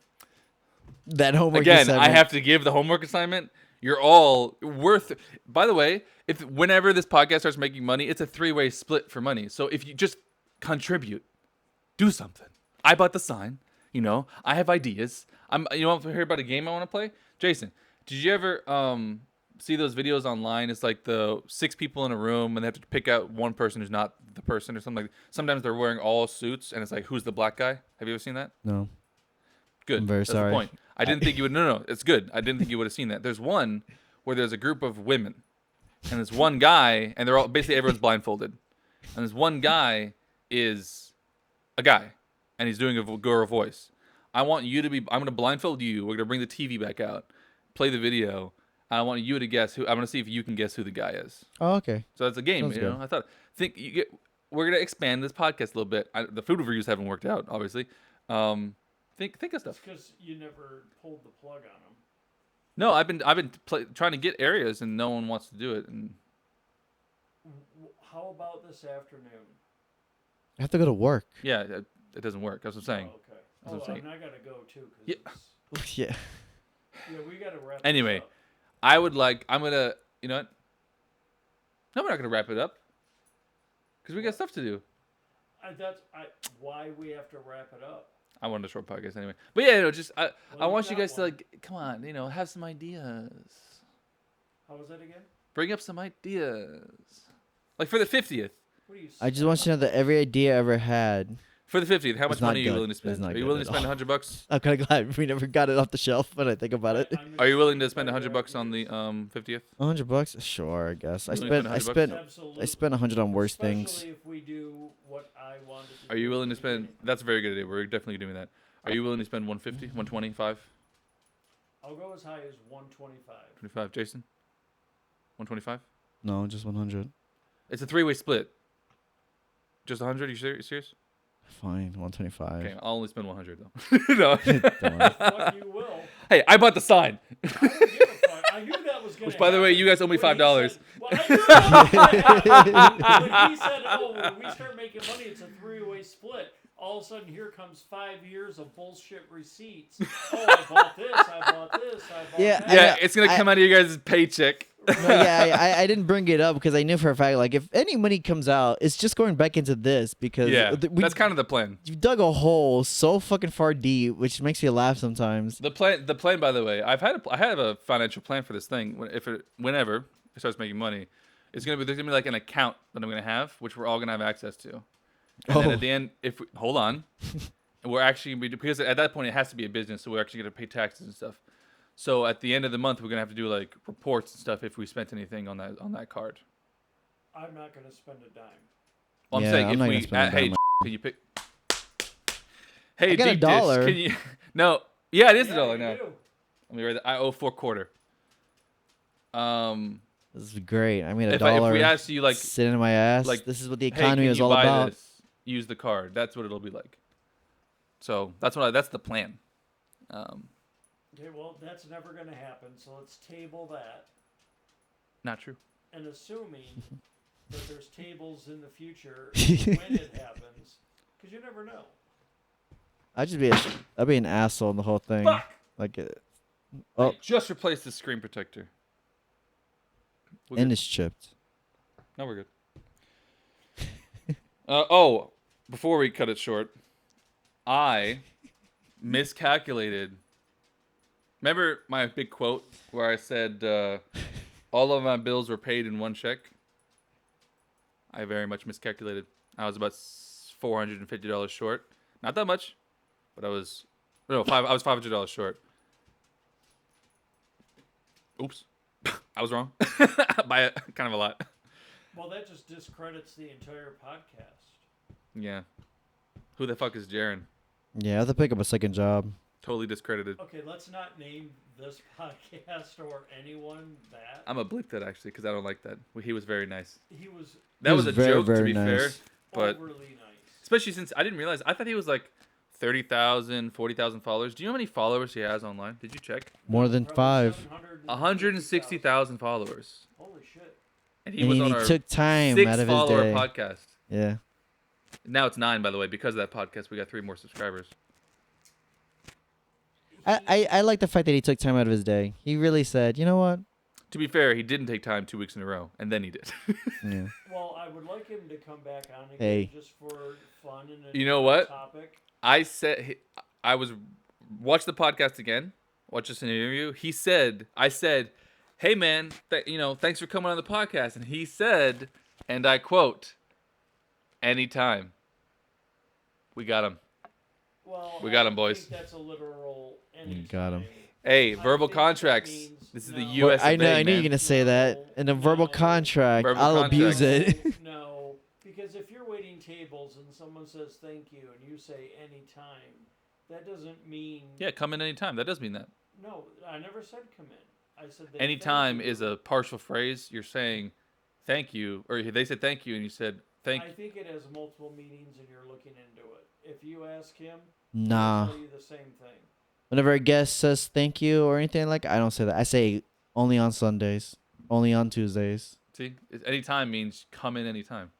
That homework Again, assignment. I have to give the homework assignment. You're all worth. By the way, whenever this podcast starts making money, it's a 3-way split for money. So if you just contribute, do something. I bought the sign. You know, I have ideas. You want to hear about a game I want to play? Jason, did you ever see those videos online? It's like the 6 people in a room and they have to pick out one person who's not the person or something like that. Sometimes they're wearing all suits and it's like, who's the black guy? Have you ever seen that? No. Good. I'm very That's sorry. the point. I didn't think you would. No, it's good. I didn't think you would have seen that. There's one where there's a group of women and there's one guy and they're all basically everyone's blindfolded. And this one guy is a guy and he's doing a girl voice. I want you to be. I'm going to blindfold you. We're going to bring the TV back out, play the video. I want you to guess who. I'm going to see if you can guess who the guy is. Oh, okay. So that's a game. Sounds you know, good. We're going to expand this podcast a little bit. The food reviews haven't worked out, obviously. Think of stuff. Because you never pulled the plug on them. No, I've been trying to get areas and no one wants to do it. And how about this afternoon? I have to go to work. yeah, it doesn't work. That's what I'm saying. Oh, okay. That's what I'm saying. And I gotta go too. Yeah. Yeah. Yeah, we gotta wrap. Anyway, this up. I'm gonna. You know what? No, we're not gonna wrap it up because we got stuff to do. Why we have to wrap it up. I wanted a short podcast anyway. But yeah, I Well, want you got guys to one. come on, have some ideas. How was that again? Bring up some ideas. Like for the 50th. What are you? I just want you to know that every idea I ever had, For the 50th, how much It's not money are you good. willing to It's spend? not Are you good willing to at spend all. $100? I'm kind of glad we never got it off the shelf when I think about it. Are you willing to spend $100 on the 50th? $100? Sure, I guess. I You willing to spent spend $100? Absolutely. I spent 100 on worse Especially things. if we do what I wanted to Are do you at willing the to spend? beginning. That's a very good idea. We're definitely doing that. Are you willing to spend 150, 125, I'll go as high as 125. 25? Jason? 125? No, just 100. It's a 3-way split. Just 100? You serious? Fine, 125. Okay, I'll only spend 100 though. No. Don't worry. Fuck you will. Hey, I bought the sign. I don't give a fuck. I knew that was gonna. Which, by the way, you guys owe me When he $5. said- Well, I knew that was gonna happen. When he said, "Oh, when we start making money, it's a 3-way split." All of a sudden, here comes 5 years of bullshit receipts. Oh, I bought this. I bought this. I bought Yeah, that. Yeah, it's gonna come out of your guys' paycheck. No, yeah, I didn't bring it up because I knew for a fact, like, if any money comes out, it's just going back into this because Yeah, that's kind of the plan. you dug a hole so fucking far deep, which makes me laugh sometimes. The plan. By the way, I have a financial plan for this thing. Whenever it starts making money, there's gonna be like an account that I'm gonna have, which we're all gonna have access to. And then at the end, hold on, and we're actually gonna be, because at that point it has to be a business, so we're actually gonna pay taxes and stuff. So at the end of the month, we're gonna have to do like reports and stuff if we spent anything on that card. I'm not gonna spend a dime. Well, I'm Yeah, saying I'm if not gonna we, spend a hey, dime. can you pick? Hey, I got Deepdish, $1. can you? No, yeah, it is Yeah, $1 you now. do. Let me write that. I owe 4/4. This is great. I made If $1 we ask you like, sitting in my ass. like, This is what the hey, economy can is you all buy about. this? Use the card. That's what it'll be like. So that's the plan. Okay, well, that's never gonna happen. So let's table that. Not true. And assuming that there's tables in the future when it happens, because you never know. I'd be an asshole in the whole thing. Fuck! Like, I just replaced the screen protector. We're and good. it's chipped. No, we're good. Before we cut it short, I miscalculated. Remember my big quote where I said all of my bills were paid in one check? I very much miscalculated. I was about $450 short. Not that much, but I was $500 short. Oops. I was wrong. By kind of a lot. Well, that just discredits the entire podcast. Yeah. Who the fuck is Jaren? Yeah, I have to pick up a second job. Totally discredited. Okay, let's not name this podcast or anyone that. I'm gonna bleep that actually because I don't like that. He was very nice. He was. That was a very, joke, very to be nice. fair, but Overly nice. especially since I didn't realize. I thought he was like 30,000, 40,000 followers. Do you know how many followers he has online? Did you check? More than 5. 160,000 followers. Holy shit! And he was on our took time 6 out of his follower day. podcast. Yeah. Now it's 9, by the way, because of that podcast. We got 3 more subscribers. I like the fact that he took time out of his day. He really said, you know what? To be fair, he didn't take time 2 weeks in a row, and then he did. Yeah. Well, I would like him to come back on again Hey. just for fun and a You know what? topic. I said I was watch the podcast again. Watch this interview. I said, "Hey man, thanks for coming on the podcast." And he said, and I quote, "Anytime." We got him. Well, We got him, I boys. think that's a literal. You got him. Hey, I verbal think that contracts. means This is no. the U.S. I know. of A, I knew you were man. gonna say that. In a verbal No. contract, Verbal I'll contract. abuse it. No, because if you're waiting tables and someone says thank you and you say anytime, that doesn't mean. Yeah, come in anytime. That does mean that. No, I never said come in. I said they Anytime thank you. is a partial phrase. You're saying thank you, or they said thank you, and you said thank. I think it has multiple meanings and you're looking into it. If you ask him, Nah. he'll tell you the same thing. Whenever a guest says thank you or anything like, I don't say that. I say only on Sundays, only on Tuesdays. See, anytime means come in anytime.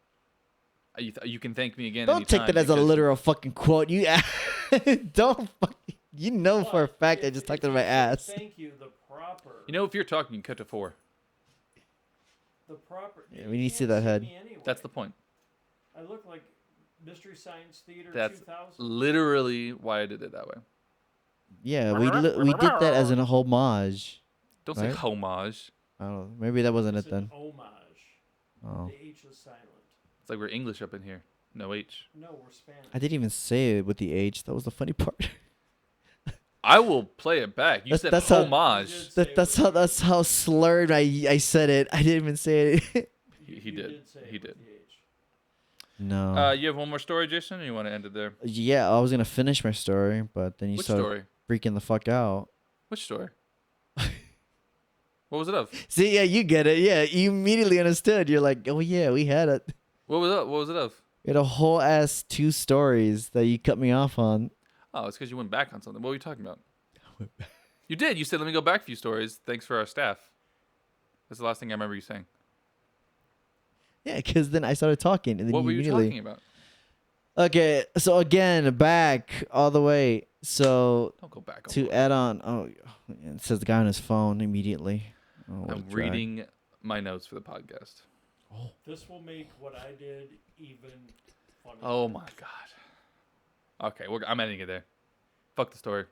You can thank me again. Don't anytime take that as a because- literal fucking quote. You don't fucking. You know for a But fact I if- just if talked to you my say ass. Thank you. The proper. If you're talking, you cut to 4. The proper. Yeah, you we need to see can't that head. me anyway. That's the point. I look like Mystery Science Theater That's 2000. literally why I did it that way. Yeah, we did that as an homage. Don't say Right? homage. I don't know. Maybe that wasn't It's it then. an homage. Oh, The H is silent. It's like we're English up in here. No H. No, we're Spanish. I didn't even say it with the H. That was the funny part. I will play it back. You said That's how- homage. That's how slurred I said it. I didn't even say it. He did. Say He it did. with the H. No. You have one more story, Jason, or you want to end it there? Yeah, I was gonna finish my story, but then you Which started story? freaking the fuck out. Which story? What was it of? See, yeah, you get it. Yeah, you immediately understood. You're like, oh yeah, we had it. What was it? What was it of? We had a whole ass 2 stories that you cut me off on. Oh, it's because you went back on something. What were you talking about? You did. You said, let me go back a few stories. Thanks for our staff. That's the last thing I remember you saying. Yeah, because then I started talking, and then What were you immediately. talking about? Okay, so again, back all the way. So Don't go back. all to the way. add on, it says the guy on his phone immediately. Oh, what a I'm drag. reading my notes for the podcast. This will make what I did even funnier. Oh my god. Okay, I'm ending it there. Fuck the story.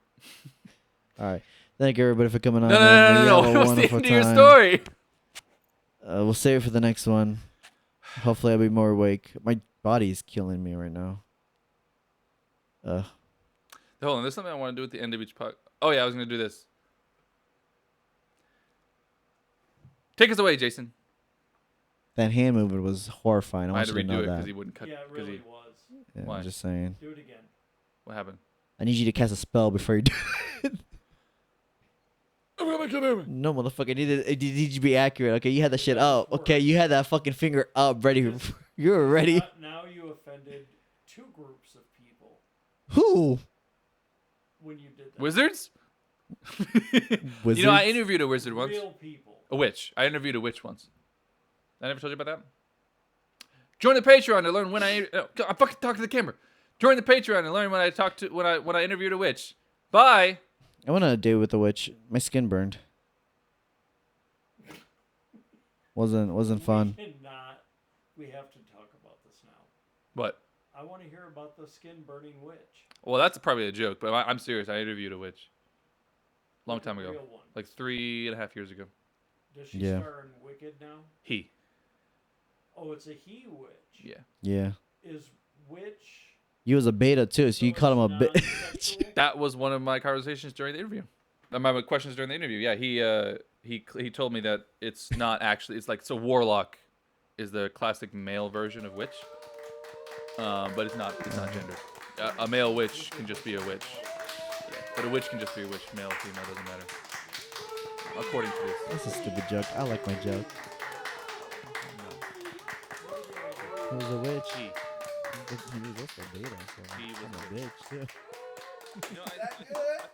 All right. Thank you, everybody, for coming on. No. man. You have a What's the wonderful end of your time. story? We'll save it for the next one. Hopefully, I'll be more awake. My body's killing me right now. Hold on. There's something I want to do at the end of each podcast. Oh yeah, I was gonna do this. Take us away, Jason. That hand movement was horrifying. I I had want to you to redo it know because that. he wouldn't cut. Yeah, it 'cause really he- was. Yeah, Why? I'm just saying. Do it again. What happened? I need you to cast a spell before you do it. I'm gonna kill him. No, motherfucker. I need you to be accurate. Okay, you had that shit up. Okay, you had that fucking finger up, ready. You were ready. Now you offended 2 groups of people Who? when you did that. Wizards? Wizards? You know, I interviewed a wizard once. Real people. A witch. I interviewed a witch once. I never told you about that. Join the Patreon to learn when I'm fucking talking to the camera. Join the Patreon and learn when I interviewed a witch. Bye. I went on a date with a witch. My skin burned. Wasn't fun. We have to talk about this now. What? I want to hear about the skin burning witch. Well, that's probably a joke, but I'm serious. I interviewed a witch. Long Like a time ago. real one. Like 3.5 years ago. Does she Yeah. star in Wicked now? He. Oh, it's a he witch. Yeah. Yeah. Is witch. You was a beta too, so you it's called him a bit. non-sexual? That was one of my conversations during the interview. My questions during the interview. Yeah, he told me that it's not actually. It's like so warlock is the classic male version of witch, but it's not gendered. A male witch can just be a witch. Yeah. But a witch can just be a witch, male or female, doesn't matter. According to this. That's a stupid joke. I like my joke. No. Who's a witch? He. He was also a beta, so He was I'm a a bitch too. You know,